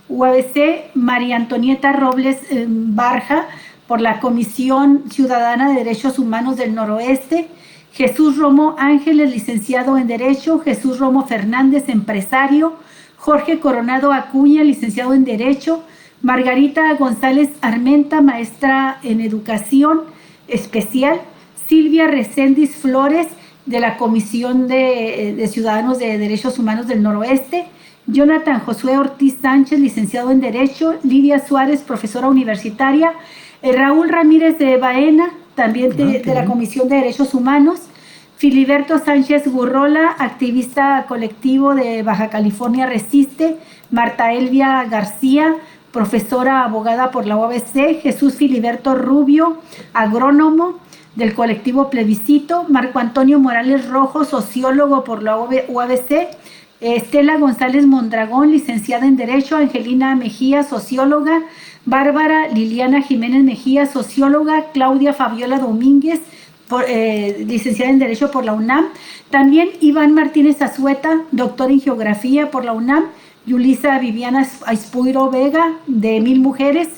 UABC, María Antonieta Robles Barja, por la Comisión Ciudadana de Derechos Humanos del Noroeste, Jesús Romo Ángeles, licenciado en Derecho, Jesús Romo Fernández, empresario, Jorge Coronado Acuña, licenciado en Derecho, Margarita González Armenta, maestra en Educación Especial, Silvia Reséndiz Flores, de la Comisión de Ciudadanos de Derechos Humanos del Noroeste, Jonathan Josué Ortiz Sánchez, licenciado en Derecho, Lidia Suárez, profesora universitaria, Raúl Ramírez de Baena, también de la Comisión de Derechos Humanos, Filiberto Sánchez Gurrola, activista colectivo de Baja California Resiste, Marta Elvia García, profesora abogada por la UABC, Jesús Filiberto Rubio, agrónomo del colectivo Plebiscito, Marco Antonio Morales Rojo, sociólogo por la UABC, Estela González Mondragón, licenciada en Derecho, Angelina Mejía, socióloga, Bárbara Liliana Jiménez Mejía, socióloga, Claudia Fabiola Domínguez, licenciada en Derecho por la UNAM, también Iván Martínez Azueta, doctor en Geografía por la UNAM, Yulisa Viviana Aispuiro Vega, de Mil Mujeres,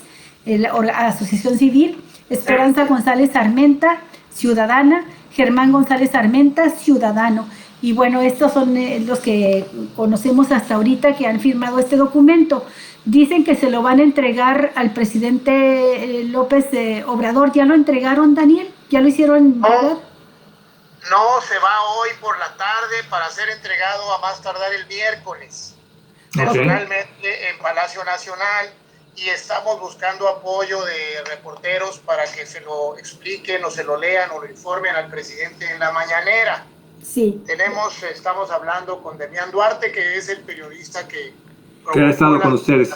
la Asociación Civil, Esperanza González Armenta, ciudadana, Germán González Armenta, ciudadano. Y bueno, estos son los que conocemos hasta ahorita que han firmado este documento. Dicen que se lo van a entregar al presidente López Obrador. ¿Ya lo entregaron, Daniel? ¿Ya lo hicieron llegar? No, se va hoy por la tarde para ser entregado a más tardar el miércoles, personalmente en Palacio Nacional, y estamos buscando apoyo de reporteros para que se lo expliquen o se lo lean o lo informen al presidente en la mañanera. Sí. Estamos hablando con Demián Duarte, que es el periodista que ha estado con ustedes.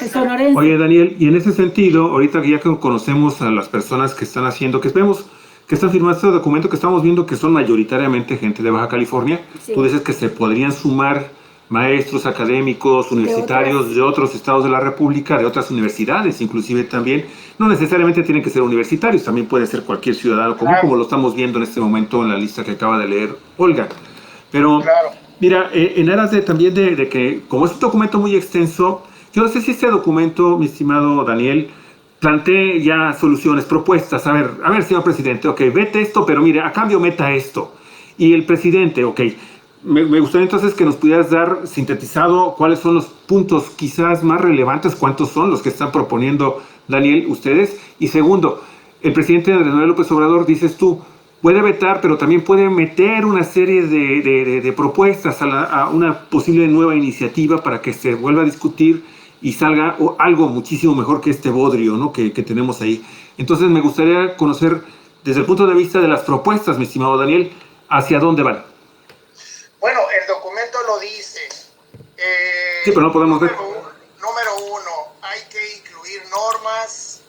Oye, Daniel, y en ese sentido, ahorita que ya conocemos a las personas que están haciendo, que vemos que están firmando este documento, que estamos viendo que son mayoritariamente gente de Baja California, sí. Tú dices que se podrían sumar maestros académicos, universitarios de otros estados de la República, de otras universidades inclusive también. No necesariamente tienen que ser universitarios, también puede ser cualquier ciudadano común, como lo estamos viendo en este momento en la lista que acaba de leer Olga. Pero, mira, en aras también de que, como es un documento muy extenso, yo no sé si este documento, mi estimado Daniel, plantee ya soluciones, propuestas. A ver, señor presidente, ok, vete esto, pero mire, a cambio meta esto. Y el presidente, ok, me gustaría entonces que nos pudieras dar sintetizado cuáles son los puntos quizás más relevantes, cuántos son los que están proponiendo, Daniel, ustedes. Y segundo, el presidente Andrés Manuel López Obrador, dices tú, puede vetar, pero también puede meter una serie de propuestas a una posible nueva iniciativa para que se vuelva a discutir y salga algo muchísimo mejor que este bodrio, ¿no? que tenemos ahí. Entonces me gustaría conocer, desde el punto de vista de las propuestas, mi estimado Daniel, ¿hacia dónde van? Bueno, el documento lo dice. Sí, pero no podemos ver. Número uno, hay que incluir normas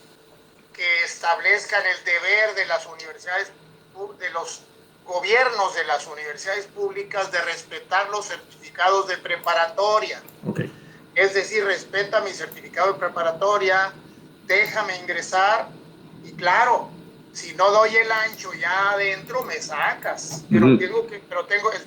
que establezcan el deber de las universidades, de los gobiernos de las universidades públicas de respetar los certificados de preparatoria. Okay. Es decir, respeta mi certificado de preparatoria, déjame ingresar y claro, si no doy el ancho ya adentro me sacas, pero el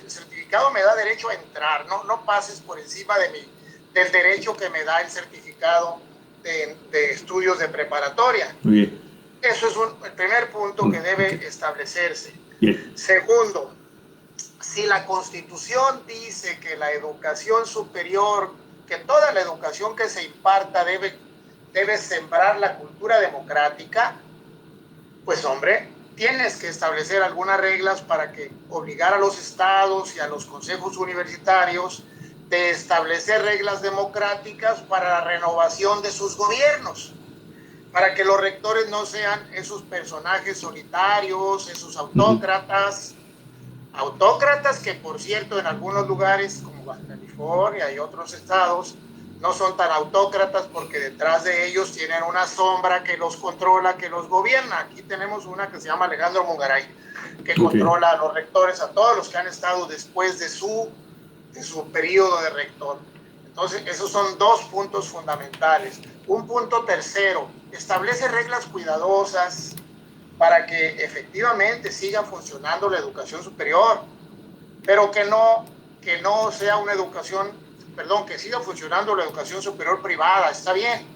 certificado me da derecho a entrar, no pases por encima del derecho que me da el certificado de estudios de preparatoria. Muy bien. Eso es el primer punto que debe establecerse. Bien. Segundo, si la Constitución dice que la educación superior, que toda la educación que se imparta debe sembrar la cultura democrática, pues hombre, tienes que establecer algunas reglas para que obligar a los estados y a los consejos universitarios de establecer reglas democráticas para la renovación de sus gobiernos, para que los rectores no sean esos personajes solitarios, esos autócratas que por cierto en algunos lugares como Baja California y otros estados no son tan autócratas porque detrás de ellos tienen una sombra que los controla, que los gobierna. Aquí tenemos una que se llama Alejandro Mungaray, que controla a los rectores, a todos los que han estado después de su periodo de rector. Entonces, esos son dos puntos fundamentales. Un punto tercero, establece reglas cuidadosas para que efectivamente siga funcionando la educación superior, pero que no sea una educación, que siga funcionando la educación superior privada, está bien,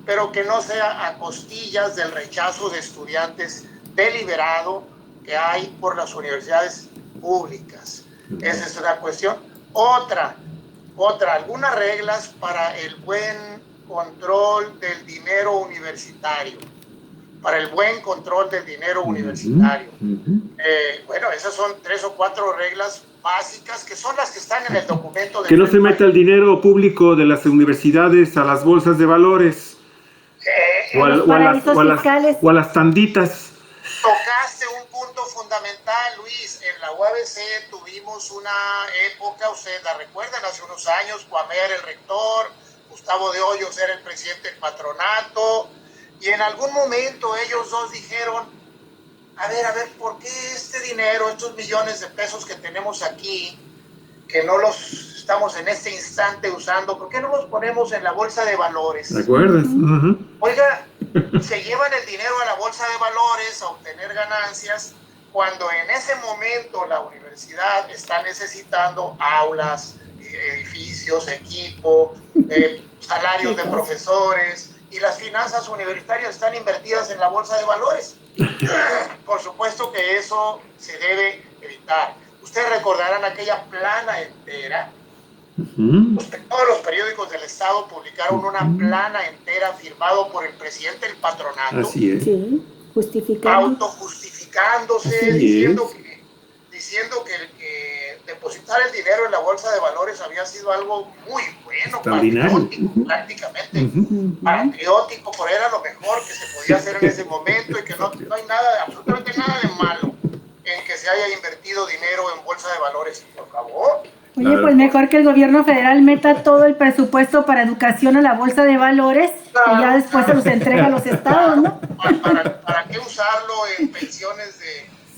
pero que no sea a costillas del rechazo de estudiantes deliberado que hay por las universidades públicas. Esa es una cuestión. Otra, algunas reglas para el buen control del dinero universitario. Bueno, esas son 3 o 4 reglas básicas que son las que están en el documento. Que no se meta el dinero público de las universidades a las bolsas de valores o a las tanditas. Tocaste un punto fundamental, Luis. En la UABC tuvimos una época, ustedes la recuerdan, hace unos años, Cuamer era el rector, Gustavo de Hoyos era el presidente del patronato, y en algún momento ellos dos dijeron, a ver, ¿por qué este dinero, estos millones de pesos que tenemos aquí, que no los estamos en este instante usando, por qué no los ponemos en la bolsa de valores? ¿De acuerdo? Oiga, se llevan el dinero a la bolsa de valores a obtener ganancias cuando en ese momento la universidad está necesitando aulas, edificios, equipo, salarios de profesores, y las finanzas universitarias están invertidas en la bolsa de valores. Por supuesto que eso se debe evitar. Ustedes recordarán aquella plana entera. Todos los periódicos del Estado publicaron una plana entera firmado por el presidente del patronato. Así es. Sí, justificando. Autojustificándose, diciendo que depositar el dinero en la bolsa de valores había sido algo muy bueno, patriótico, prácticamente, patriótico, pero era lo mejor que se podía hacer en ese momento y que no hay nada, absolutamente nada de malo en que se haya invertido dinero en bolsa de valores, por favor. Oye, pues mejor que el gobierno federal meta todo el presupuesto para educación a la bolsa de valores y ya después se los entrega a los estados, ¿no? ¿Para qué usarlo en pensiones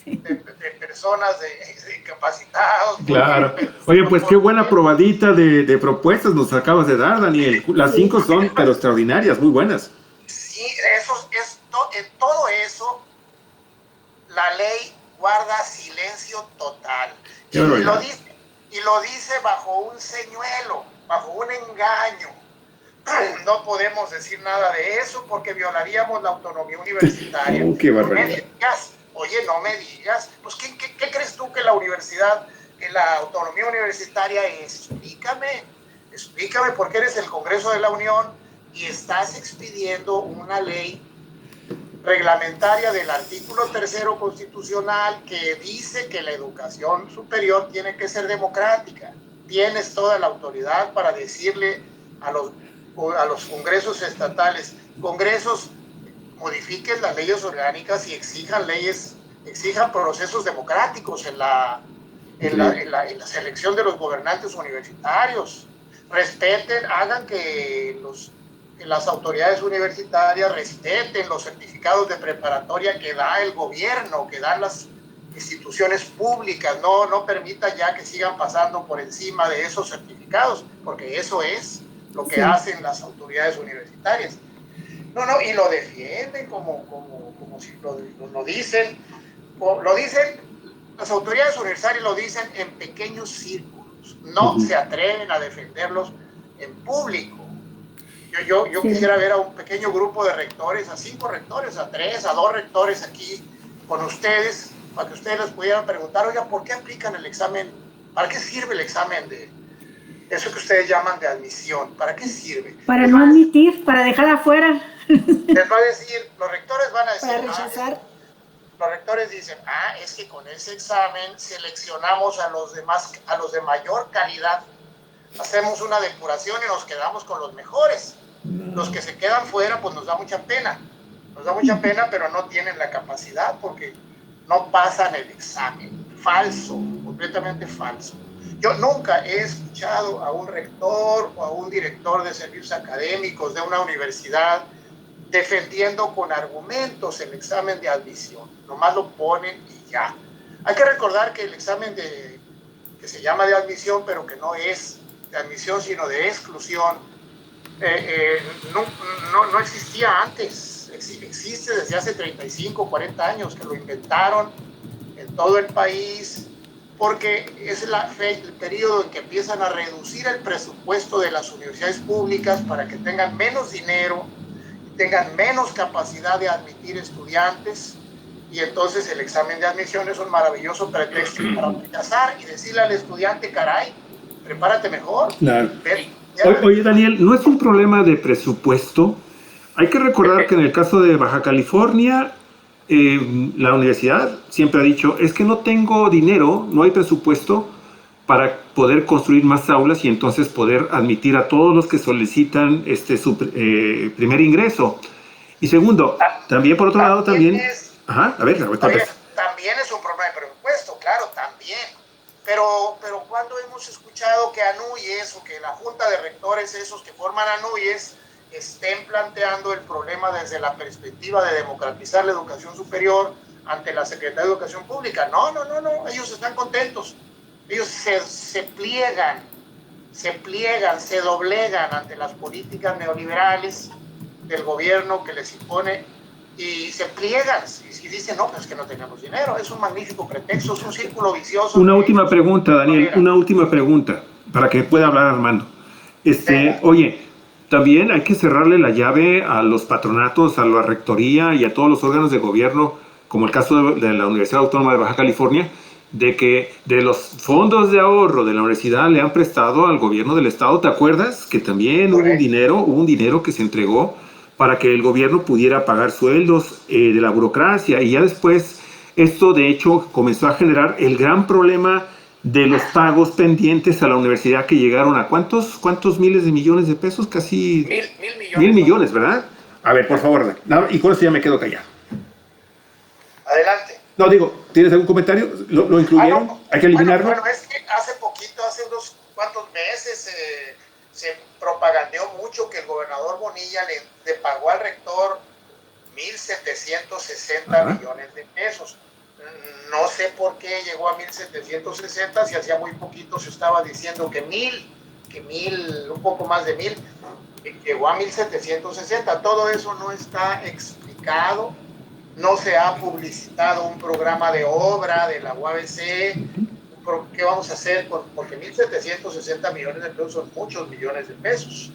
de personas de incapacitados? Claro. Oye, pues qué buena probadita de propuestas nos acabas de dar, Daniel. Las 5 son, pero extraordinarias, muy buenas. Sí, en todo eso, la ley guarda silencio total. Y lo dice bajo un señuelo, bajo un engaño. No podemos decir nada de eso porque violaríamos la autonomía universitaria. Qué barbaridad. No me digas, oye, no me digas. Pues, ¿qué crees tú que la universidad, que la autonomía universitaria es? Explícame porque eres el Congreso de la Unión y estás expidiendo una ley reglamentaria del artículo 3º constitucional que dice que la educación superior tiene que ser democrática. Tienes toda la autoridad para decirle a los congresos estatales, congresos, modifiquen las leyes orgánicas y exijan procesos democráticos en la selección de los gobernantes universitarios. Respeten, hagan que las autoridades universitarias respeten los certificados de preparatoria que da el gobierno, que dan las instituciones públicas, no permita ya que sigan pasando por encima de esos certificados, porque eso es lo que hacen las autoridades universitarias. Y lo defienden como si lo dicen, las autoridades universitarias lo dicen en pequeños círculos, no se atreven a defenderlos en público. Yo quisiera ver a un pequeño grupo de rectores, a 5 rectores, a 3, a 2 rectores aquí con ustedes, para que ustedes les pudieran preguntar, oiga, ¿por qué aplican el examen? ¿Para qué sirve el examen de eso que ustedes llaman de admisión? ¿Para qué sirve? Para no admitir, para dejar afuera. Les va a decir, los rectores van a decir, para rechazar. Los rectores dicen, es que con ese examen seleccionamos a los de mayor calidad, hacemos una depuración y nos quedamos con los mejores. Los que se quedan fuera, pues nos da mucha pena, pero no tienen la capacidad porque no pasan el examen. Falso, completamente falso. Yo nunca he escuchado a un rector o a un director de servicios académicos de una universidad defendiendo con argumentos el examen de admisión. Nomás lo ponen y ya. Hay que recordar que el examen que se llama de admisión, pero que no es de admisión, sino de exclusión, no existía antes. Existe desde hace 35, 40 años que lo inventaron en todo el país, porque es el periodo en que empiezan a reducir el presupuesto de las universidades públicas para que tengan menos dinero, tengan menos capacidad de admitir estudiantes, y entonces el examen de admisión es un maravilloso pretexto para rechazar y decirle al estudiante, caray, prepárate mejor. Claro. Oye, Daniel, ¿no es un problema de presupuesto? Hay que recordar que en el caso de Baja California, la universidad siempre ha dicho, es que no tengo dinero, no hay presupuesto para poder construir más aulas y entonces poder admitir a todos los que solicitan su primer ingreso. Y segundo, también por otro lado, también... También es un problema de presupuesto, claro, también. Pero cuando hemos escuchado que ANUYES o que la Junta de Rectores, esos que forman ANUYES, estén planteando el problema desde la perspectiva de democratizar la educación superior ante la Secretaría de Educación Pública. No, ellos están contentos. Ellos se pliegan, se doblegan ante las políticas neoliberales del gobierno que les impone y se pliegan y dicen, no, pues que no tenemos dinero. Es un magnífico pretexto, es un círculo vicioso. Una última pregunta, Daniel, una última pregunta para que pueda hablar Armando. Oye, también hay que cerrarle la llave a los patronatos, a la rectoría y a todos los órganos de gobierno, como el caso de la Universidad Autónoma de Baja California, de que de los fondos de ahorro de la universidad le han prestado al gobierno del estado. ¿Te acuerdas? Que también hubo un dinero que se entregó para que el gobierno pudiera pagar sueldos de la burocracia, y ya después esto de hecho comenzó a generar el gran problema de los pagos pendientes a la universidad, que llegaron a ¿cuántos miles de millones de pesos? Casi Mil millones. 1,000 millones, ¿verdad? A ver, por favor, y con eso ya me quedo callado. Adelante. No, digo, ¿tienes algún comentario? ¿Lo incluyeron? No. ¿Hay que eliminarlo? Bueno, es que hace unos cuantos meses, se propagandeó mucho que el gobernador Bonilla le pagó al rector 1,760 millones de pesos. No sé por qué llegó a 1,760, si hacía muy poquito se estaba diciendo que un poco más de 1,000, llegó a 1,760. Todo eso no está explicado, no se ha publicitado un programa de obra de la UABC. ¿Qué vamos a hacer? Porque 1,760 millones de pesos son muchos millones de pesos.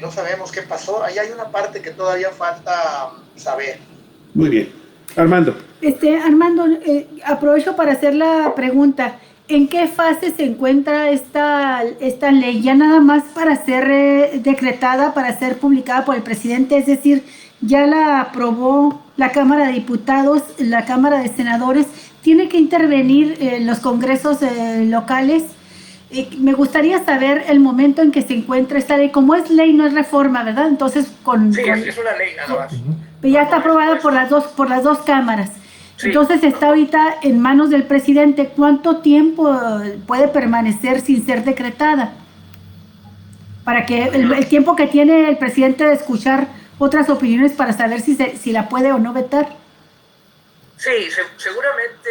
No sabemos qué pasó. Ahí hay una parte que todavía falta saber. Muy bien. Armando. Armando, aprovecho para hacer la pregunta. ¿En qué fase se encuentra esta ley? ¿Ya nada más para ser decretada, para ser publicada por el presidente? Es decir, ya la aprobó la Cámara de Diputados, la Cámara de Senadores. ¿Tiene que intervenir los congresos locales? Me gustaría saber el momento en que se encuentra esta ley. Como es ley, no es reforma, ¿verdad? Entonces, es una ley nada más. Ya está aprobada por las dos cámaras. Sí. Entonces está ahorita en manos del presidente. ¿Cuánto tiempo puede permanecer sin ser decretada? Para que el tiempo que tiene el presidente de escuchar otras opiniones para saber si la puede o no vetar. Sí, seguramente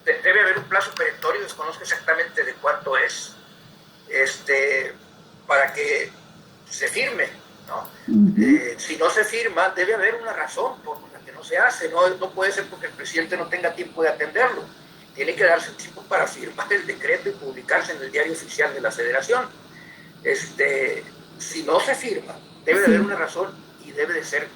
debe haber un plazo perentorio, desconozco exactamente de cuánto es, para que se firme, ¿no? Si no se firma, debe haber una razón por la que no se hace. No puede ser porque el presidente no tenga tiempo de atenderlo. Tiene que darse tiempo para firmar el decreto y publicarse en el Diario Oficial de la Federación. Si no se firma, debe de haber una razón y debe de ser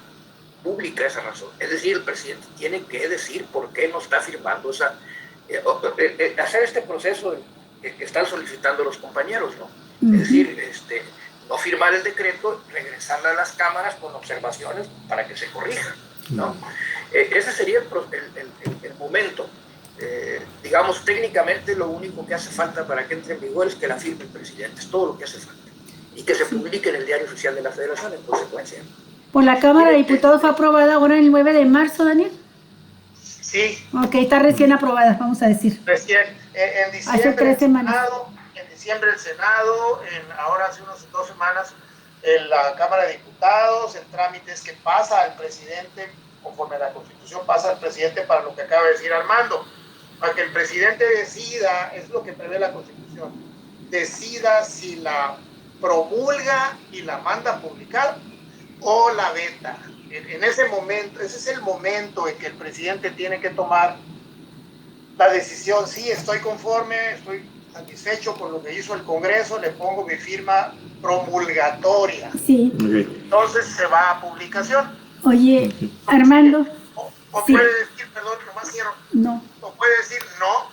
pública esa razón. Es decir, el presidente tiene que decir por qué no está firmando hacer este proceso que están solicitando los compañeros, ¿no? Es decir, no firmar el decreto, regresarle a las cámaras con observaciones para que se corrija, ¿no? Ese sería el momento. Digamos, técnicamente lo único que hace falta para que entre en vigor es que la firme el presidente, es todo lo que hace falta, y que se publique en el Diario Oficial de la Federación en consecuencia. Por la Cámara de Diputados fue aprobada ahora el 9 de marzo, Daniel. Sí. Ok, está recién aprobada, vamos a decir. Recién, en diciembre hace 3 semanas. En diciembre el Senado, ahora hace unas 2 semanas en la Cámara de Diputados. El trámite es que pasa al presidente, conforme a la Constitución, pasa al presidente para lo que acaba de decir Armando, para que el presidente decida, es lo que prevé la Constitución, decida si la promulga y la manda a publicar o la veta. En ese momento, ese es el momento en que el presidente tiene que tomar la decisión. Sí, estoy conforme, estoy satisfecho con lo que hizo el Congreso, le pongo mi firma promulgatoria. Sí. Entonces se va a publicación. Oye, Armando. O sí. puede decir, perdón, nomás cierro. No. O puede decir, no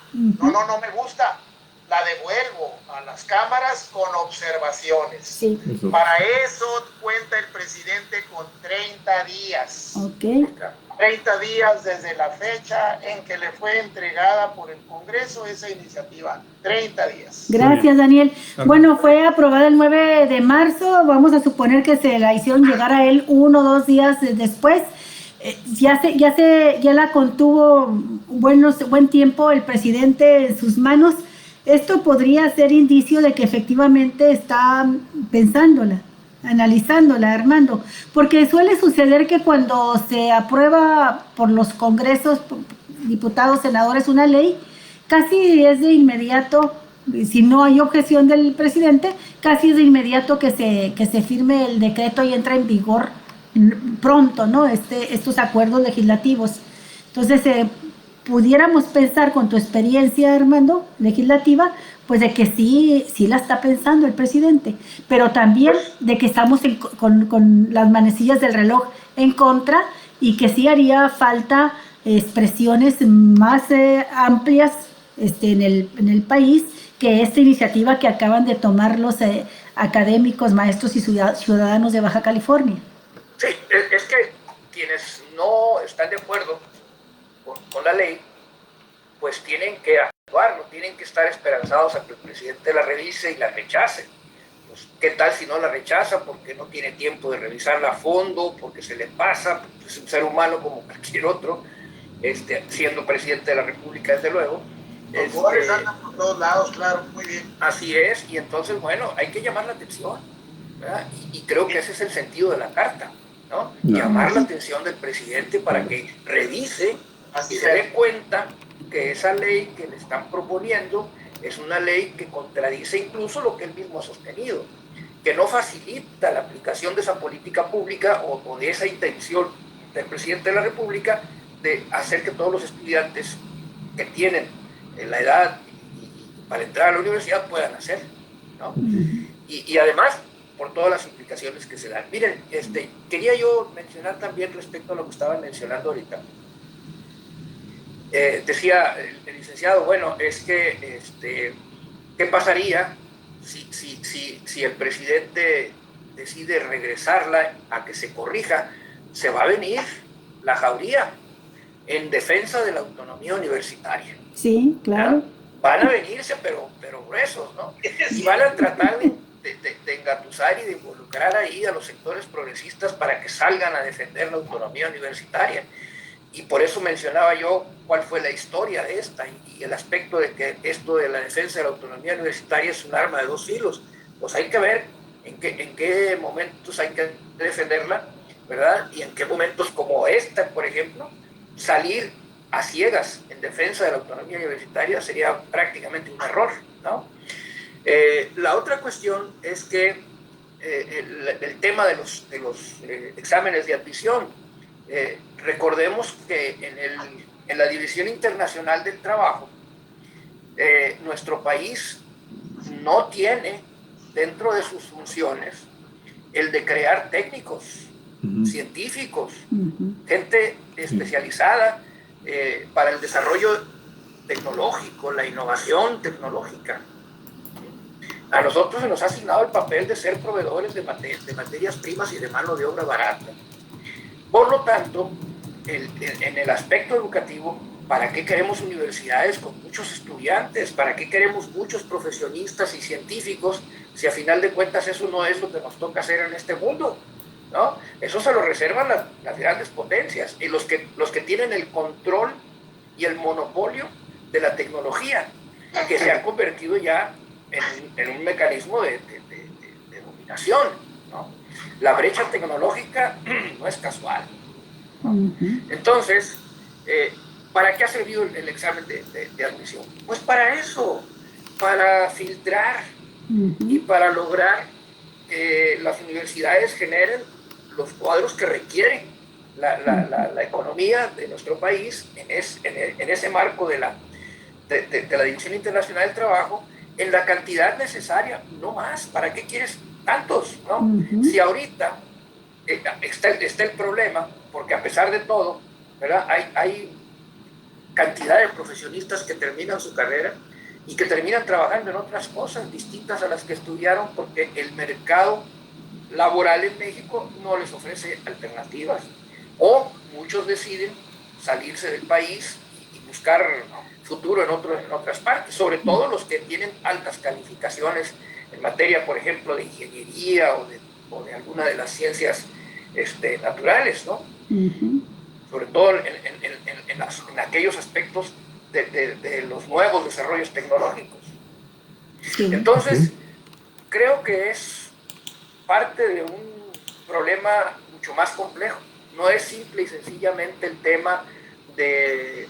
me gusta. La devuelvo a las cámaras con observaciones. Sí. Para eso cuenta el presidente con 30 días. Ok. 30 días desde la fecha en que le fue entregada por el Congreso esa iniciativa. 30 días. Gracias, Daniel. Bueno, fue aprobada el 9 de marzo. Vamos a suponer que se la hicieron llegar a él 1 o 2 días después. Ya la contuvo buen tiempo el presidente en sus manos. Esto podría ser indicio de que efectivamente está pensándola, analizándola, Armando, porque suele suceder que cuando se aprueba por los congresos, diputados, senadores, una ley, casi es de inmediato, si no hay objeción del presidente, casi es de inmediato que se firme el decreto y entra en vigor pronto, ¿no? Estos acuerdos legislativos. Entonces, pudiéramos pensar con tu experiencia, Armando, legislativa, pues de que sí la está pensando el presidente, pero también de que estamos con las manecillas del reloj en contra y que sí haría falta expresiones más amplias en el país que esta iniciativa que acaban de tomar los académicos, maestros y ciudadanos de Baja California. Sí, es que quienes no están de acuerdo con la ley, pues tienen que actuar, no tienen que estar esperanzados a que el presidente la revise y la rechace. Pues, ¿qué tal si no la rechaza? Porque no tiene tiempo de revisarla a fondo, porque se le pasa, porque es un ser humano como cualquier otro, siendo presidente de la República, desde luego. Los jugadores andan por todos lados, claro, muy bien. Así es, y entonces, bueno, hay que llamar la atención, ¿verdad? Y creo que ese es el sentido de la carta, ¿no? Llamar la atención del presidente para que revise y se dé cuenta que esa ley que le están proponiendo es una ley que contradice incluso lo que él mismo ha sostenido, que no facilita la aplicación de esa política pública o de esa intención del presidente de la República de hacer que todos los estudiantes que tienen la edad para entrar a la universidad puedan hacer, ¿no? Y además por todas las implicaciones que se dan. Miren, quería yo mencionar también respecto a lo que estaban mencionando ahorita. Decía el licenciado, bueno, es que, ¿qué pasaría si el presidente decide regresarla a que se corrija? Se va a venir la jauría en defensa de la autonomía universitaria. Sí, claro. ¿No? Van a venirse, pero gruesos, ¿no? Y van a tratar de engatusar y de involucrar ahí a los sectores progresistas para que salgan a defender la autonomía universitaria. Y por eso mencionaba yo cuál fue la historia de esta y el aspecto de que esto de la defensa de la autonomía universitaria es un arma de dos filos. Pues hay que ver en qué momentos hay que defenderla, ¿verdad? Y en qué momentos como esta, por ejemplo, salir a ciegas en defensa de la autonomía universitaria sería prácticamente un error, ¿no? La otra cuestión es que el tema de los exámenes de admisión, recordemos que en la División Internacional del Trabajo, nuestro país no tiene dentro de sus funciones el de crear técnicos, científicos, gente especializada para el desarrollo tecnológico, la innovación tecnológica. A nosotros se nos ha asignado el papel de ser proveedores de materias primas y de mano de obra barata. Por lo tanto, en el aspecto educativo, ¿para qué queremos universidades con muchos estudiantes? ¿Para qué queremos muchos profesionistas y científicos si a final de cuentas eso no es lo que nos toca hacer en este mundo? ¿No? Eso se lo reservan las grandes potencias y los que tienen el control y el monopolio de la tecnología, que se ha convertido ya en un mecanismo de dominación, ¿no? La brecha tecnológica no es casual, ¿no? Entonces, ¿para qué ha servido el examen de admisión? Pues para eso, para filtrar y para lograr que las universidades generen los cuadros que requieren la economía de nuestro país en ese marco de la División Internacional del Trabajo, en la cantidad necesaria, no más. ¿Para qué quieres tantos, no? Si ahorita está el problema, porque a pesar de todo, ¿verdad? Hay cantidad de profesionistas que terminan su carrera y que terminan trabajando en otras cosas distintas a las que estudiaron, porque el mercado laboral en México no les ofrece alternativas, o muchos deciden salirse del país y buscar futuro en otras partes, sobre todo los que tienen altas calificaciones en materia, por ejemplo, de ingeniería o de alguna de las ciencias naturales, ¿no? Sobre todo en aquellos aspectos de los nuevos desarrollos tecnológicos. Entonces, creo que es parte de un problema mucho más complejo. No es simple y sencillamente el tema de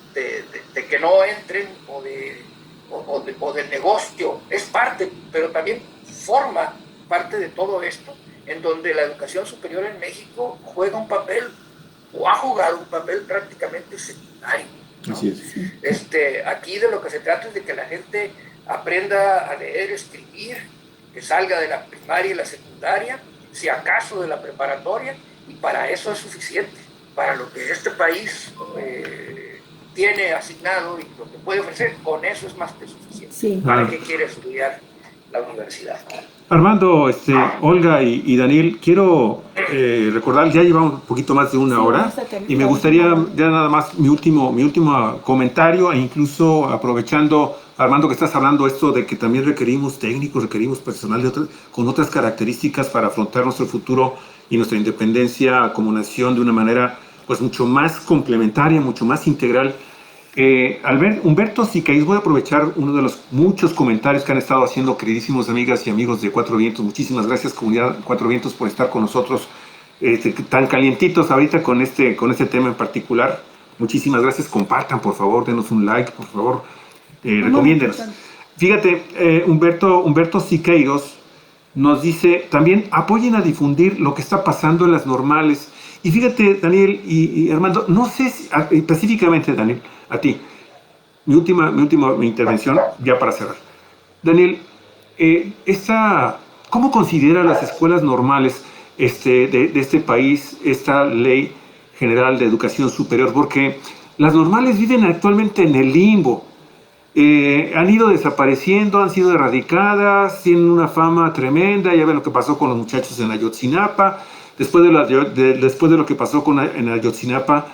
que no entren o del negocio. Es parte, pero también forma parte de todo esto, en donde la educación superior en México juega un papel, o ha jugado un papel prácticamente secundario, ¿no? Así es. Aquí de lo que se trata es de que la gente aprenda a leer, escribir, que salga de la primaria y la secundaria, si acaso de la preparatoria, y para eso es suficiente, para lo que este país tiene asignado y lo que puede ofrecer, con eso es más que suficiente. Sí. ¿Para qué quiere estudiar la universidad? Armando, Olga y Daniel, quiero recordar, ya llevamos un poquito más de una hora y me gustaría ya nada más mi último comentario e incluso aprovechando, Armando, que estás hablando esto de que también requerimos técnicos, requerimos personal con otras características para afrontar nuestro futuro y nuestra independencia como nación de una manera pues mucho más complementaria, mucho más integral. Humberto Siqueiros, voy a aprovechar uno de los muchos comentarios que han estado haciendo queridísimos amigas y amigos de Cuatro Vientos. Muchísimas gracias, comunidad Cuatro Vientos, por estar con nosotros tan calientitos ahorita con este tema en particular. Muchísimas gracias. Compartan, por favor, denos un like, por favor, recomiéndenos. Fíjate, Humberto Siqueiros nos dice también apoyen a difundir lo que está pasando en las normales. Y fíjate, Daniel y Armando, no sé si, específicamente, Daniel, a ti, mi última intervención, ya para cerrar. Daniel, ¿cómo considera las escuelas normales de este país esta ley general de educación superior? Porque las normales viven actualmente en el limbo. Han ido desapareciendo, han sido erradicadas, tienen una fama tremenda. Ya ven lo que pasó con los muchachos en Ayotzinapa. Después de lo que pasó en Ayotzinapa,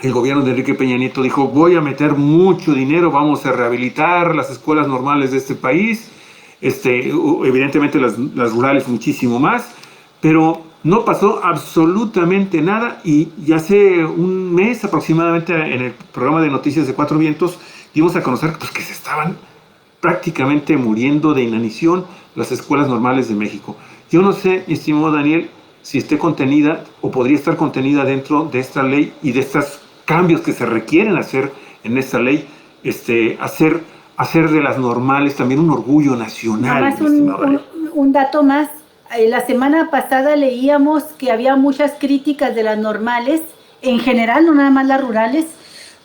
el gobierno de Enrique Peña Nieto dijo: voy a meter mucho dinero, vamos a rehabilitar las escuelas normales de este país, evidentemente las rurales muchísimo más, pero no pasó absolutamente nada. Y hace un mes aproximadamente, en el programa de noticias de Cuatro Vientos, dimos a conocer pues, que se estaban prácticamente muriendo de inanición las escuelas normales de México. Yo no sé, estimado Daniel, si esté contenida o podría estar contenida dentro de esta ley y de estos cambios que se requieren hacer en esta ley, hacer de las normales también un orgullo nacional. Un dato más. La semana pasada leíamos que había muchas críticas de las normales, en general, no nada más las rurales,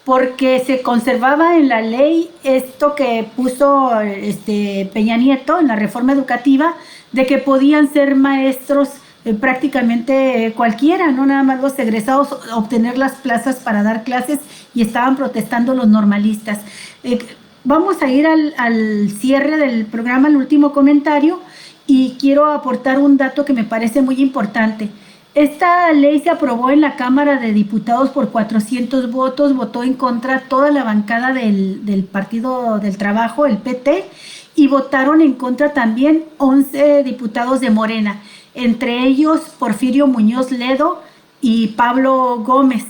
porque se conservaba en la ley esto que puso Peña Nieto en la reforma educativa, de que podían ser maestros prácticamente cualquiera, no nada más los egresados, obtener las plazas para dar clases, y estaban protestando los normalistas. Vamos a ir al cierre del programa, al último comentario, y quiero aportar un dato que me parece muy importante. Esta ley se aprobó en la Cámara de Diputados por 400 votos, votó en contra toda la bancada del Partido del Trabajo, el PT, y votaron en contra también 11 diputados de Morena, entre ellos Porfirio Muñoz Ledo y Pablo Gómez.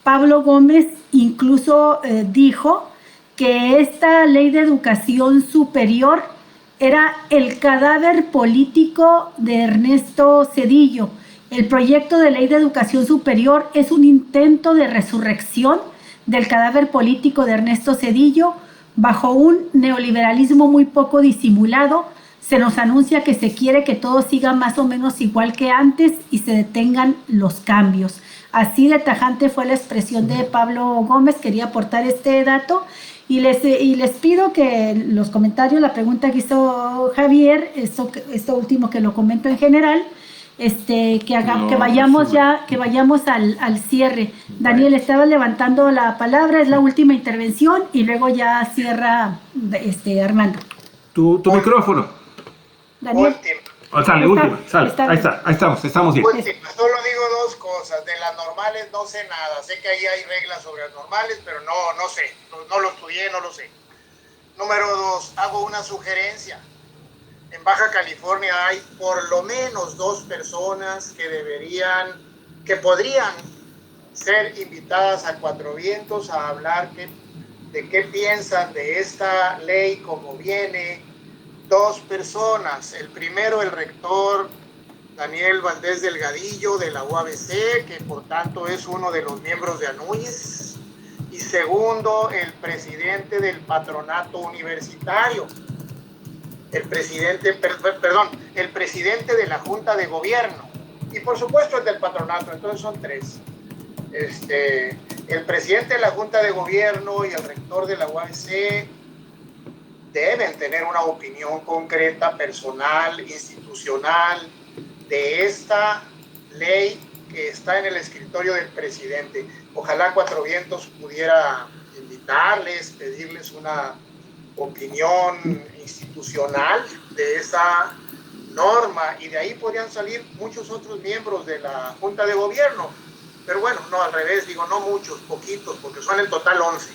Pablo Gómez incluso dijo que esta ley de educación superior era el cadáver político de Ernesto Zedillo. El proyecto de ley de educación superior es un intento de resurrección del cadáver político de Ernesto Zedillo bajo un neoliberalismo muy poco disimulado. Se nos anuncia que se quiere que todo siga más o menos igual que antes y se detengan los cambios. Así de tajante fue la expresión de Pablo Gómez. Quería aportar este dato y les pido que los comentarios, la pregunta que hizo Javier, esto último que lo comento en general, que vayamos al cierre. Daniel, estabas levantando la palabra, es la última intervención y luego ya cierra Armando. Tu micrófono. Daniel. Ahí estamos bien. Última, solo digo dos cosas. De las normales no sé nada. Sé que ahí hay reglas sobre las normales, pero no sé. No lo estudié, no lo sé. Número dos, hago una sugerencia. En Baja California hay por lo menos 2 personas que podrían ser invitadas a Cuatro Vientos a hablar de qué piensan de esta ley como viene. 2 personas. El primero, el rector Daniel Valdés Delgadillo de la UABC, que por tanto es uno de los miembros de Anúñez. Y segundo, el presidente del patronato universitario. El presidente de la Junta de Gobierno. Y por supuesto el del patronato, entonces son 3. El presidente de la Junta de Gobierno y el rector de la UABC deben tener una opinión concreta, personal, institucional, de esta ley que está en el escritorio del presidente. Ojalá Cuatro Vientos pudiera visitarles, pedirles una opinión institucional de esa norma, y de ahí podrían salir muchos otros miembros de la Junta de Gobierno. Pero bueno, no, al revés, digo, no muchos, poquitos, porque son en total 11.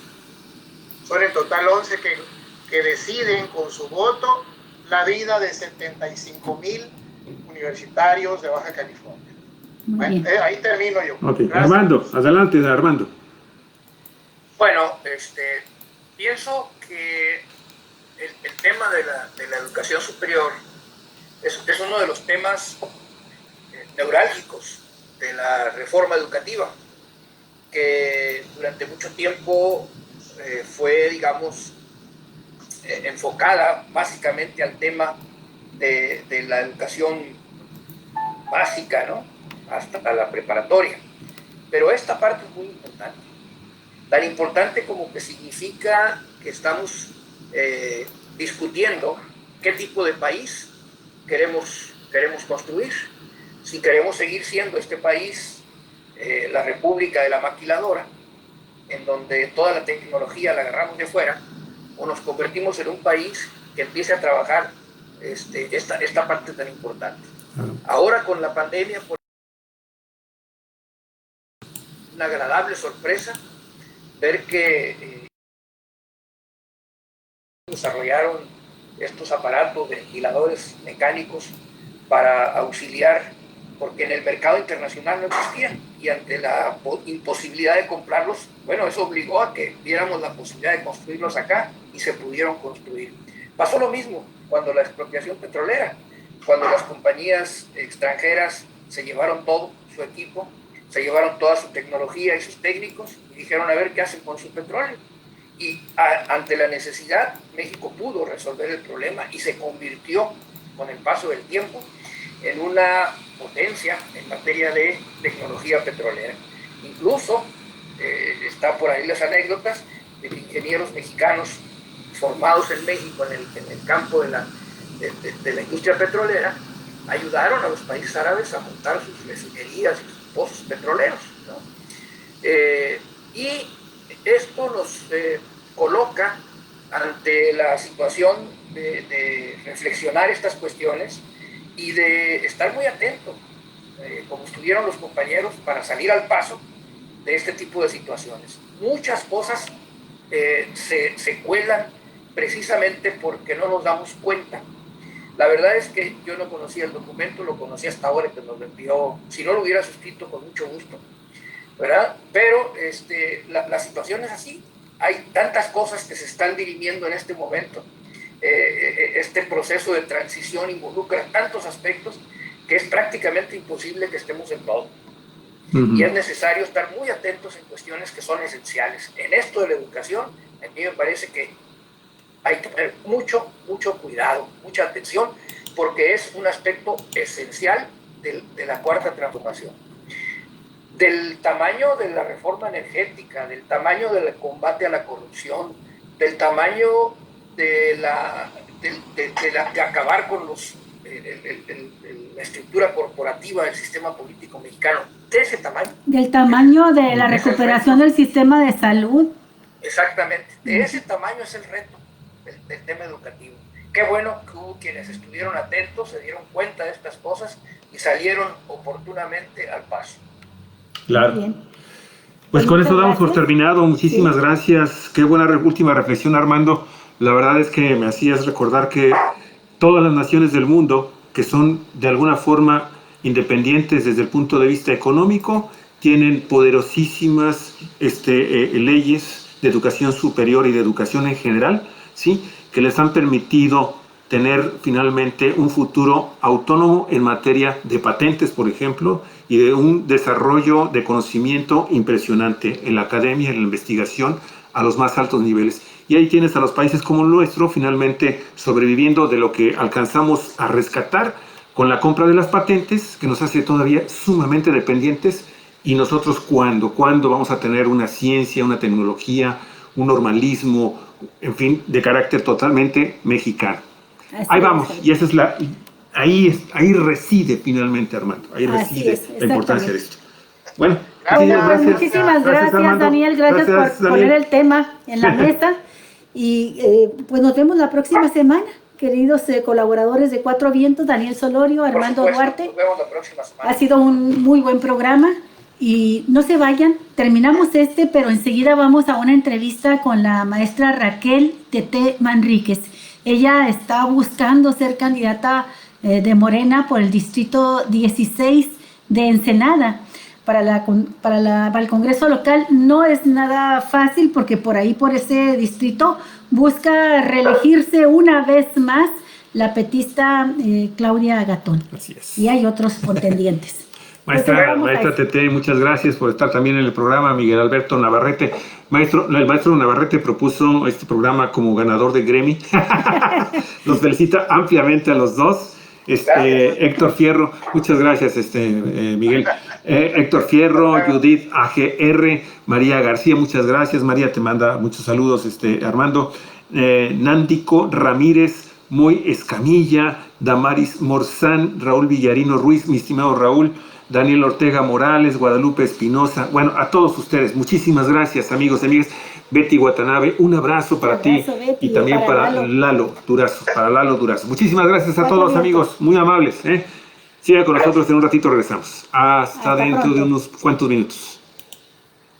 Son en total 11 que deciden con su voto la vida de 75,000 universitarios de Baja California. Bueno, ahí termino yo. Okay. Armando, adelante, Armando. Bueno, pienso que el tema de la educación superior es uno de los temas neurálgicos de la reforma educativa, que durante mucho tiempo fue, digamos, enfocada básicamente al tema de la educación básica, ¿no?, hasta la preparatoria. Pero esta parte es muy importante, tan importante como que significa que estamos discutiendo qué tipo de país queremos construir. Si queremos seguir siendo este país la república de la maquiladora, en donde toda la tecnología la agarramos de fuera, o nos convertimos en un país que empiece a trabajar esta parte tan importante. Ahora con la pandemia, por una agradable sorpresa ver que desarrollaron estos aparatos, ventiladores mecánicos para auxiliar, porque en el mercado internacional no existían, y ante la imposibilidad de comprarlos, bueno, eso obligó a que viéramos la posibilidad de construirlos acá, y se pudieron construir. Pasó lo mismo cuando la expropiación petrolera, cuando las compañías extranjeras se llevaron todo su equipo, se llevaron toda su tecnología y sus técnicos, y dijeron a ver qué hacen con su petróleo. Y ante la necesidad, México pudo resolver el problema y se convirtió, con el paso del tiempo, en una potencia en materia de tecnología petrolera. Incluso está por ahí las anécdotas de que ingenieros mexicanos formados en México en el campo de la industria petrolera ayudaron a los países árabes a montar sus refinerías y sus pozos petroleros, ¿no? Y esto nos coloca ante la situación de reflexionar estas cuestiones y de estar muy atento, como estuvieron los compañeros, para salir al paso de este tipo de situaciones. Muchas cosas se cuelan precisamente porque no nos damos cuenta. La verdad es que yo no conocía el documento, lo conocí hasta ahora que nos lo envió. Si no lo hubiera suscrito, con mucho gusto, ¿verdad? Pero la situación es así. Hay tantas cosas que se están dirimiendo en este momento. Este proceso de transición involucra tantos aspectos que es prácticamente imposible que estemos en todo. Y es necesario estar muy atentos en cuestiones que son esenciales. En esto de la educación, a mí me parece que hay que tener mucho cuidado, mucha atención, porque es un aspecto esencial de la cuarta transformación. Del tamaño de la reforma energética, del tamaño del combate a la corrupción, del tamaño de acabar con la estructura corporativa del sistema político mexicano, de ese tamaño. Del tamaño de la recuperación del sistema de salud. Exactamente, de ese tamaño es el reto del tema educativo. Qué bueno que hubo quienes estuvieron atentos, se dieron cuenta de estas cosas y salieron oportunamente al paso. Claro. Bien. Pues con eso damos por terminado. Muchísimas gracias. Qué buena última reflexión, Armando. La verdad es que me hacías recordar que todas las naciones del mundo que son de alguna forma independientes desde el punto de vista económico tienen poderosísimas leyes de educación superior y de educación en general, ¿sí?, que les han permitido tener finalmente un futuro autónomo en materia de patentes, por ejemplo, y de un desarrollo de conocimiento impresionante en la academia, en la investigación, a los más altos niveles. Y ahí tienes a los países como el nuestro, finalmente sobreviviendo de lo que alcanzamos a rescatar con la compra de las patentes, que nos hace todavía sumamente dependientes. Y nosotros, ¿cuándo vamos a tener una ciencia, una tecnología, un normalismo, en fin, de carácter totalmente mexicano? Ahí vamos, y esa es ahí reside finalmente, Armando, ahí reside la importancia de esto. Bueno, Muchísimas gracias, Armando. Daniel. Gracias por Daniel. poner el tema en la mesa. Y pues nos vemos la próxima semana, queridos colaboradores de Cuatro Vientos, Daniel Solorio, Armando Duarte. Nos vemos la próxima semana. Ha sido un muy buen programa y no se vayan, terminamos pero enseguida vamos a una entrevista con la maestra Raquel Tete Manríquez. Ella está buscando ser candidata de Morena por el distrito 16 de Ensenada. Para el Congreso local no es nada fácil porque por ese distrito busca reelegirse una vez más la petista Claudia Gatón. Así es. Y hay otros contendientes. Maestra Tete, muchas gracias por estar también en el programa. Miguel Alberto Navarrete. El maestro Navarrete propuso este programa como ganador de Grammy. Los felicita ampliamente a los dos. Héctor Fierro, muchas gracias, Miguel. Héctor Fierro, Judith AGR, María García, muchas gracias. María te manda muchos saludos, Armando. Nándico Ramírez, Moy Escamilla, Damaris Morzán, Raúl Villarino Ruiz, mi estimado Raúl, Daniel Ortega Morales, Guadalupe Espinosa. Bueno, a todos ustedes, muchísimas gracias, amigos y amigas. Betty Watanabe, un abrazo para ti, Betty, y también para Lalo Durazo, Muchísimas gracias a todos, amigos, muy amables. Siga con nosotros, en un ratito regresamos. Hasta dentro de unos cuantos minutos.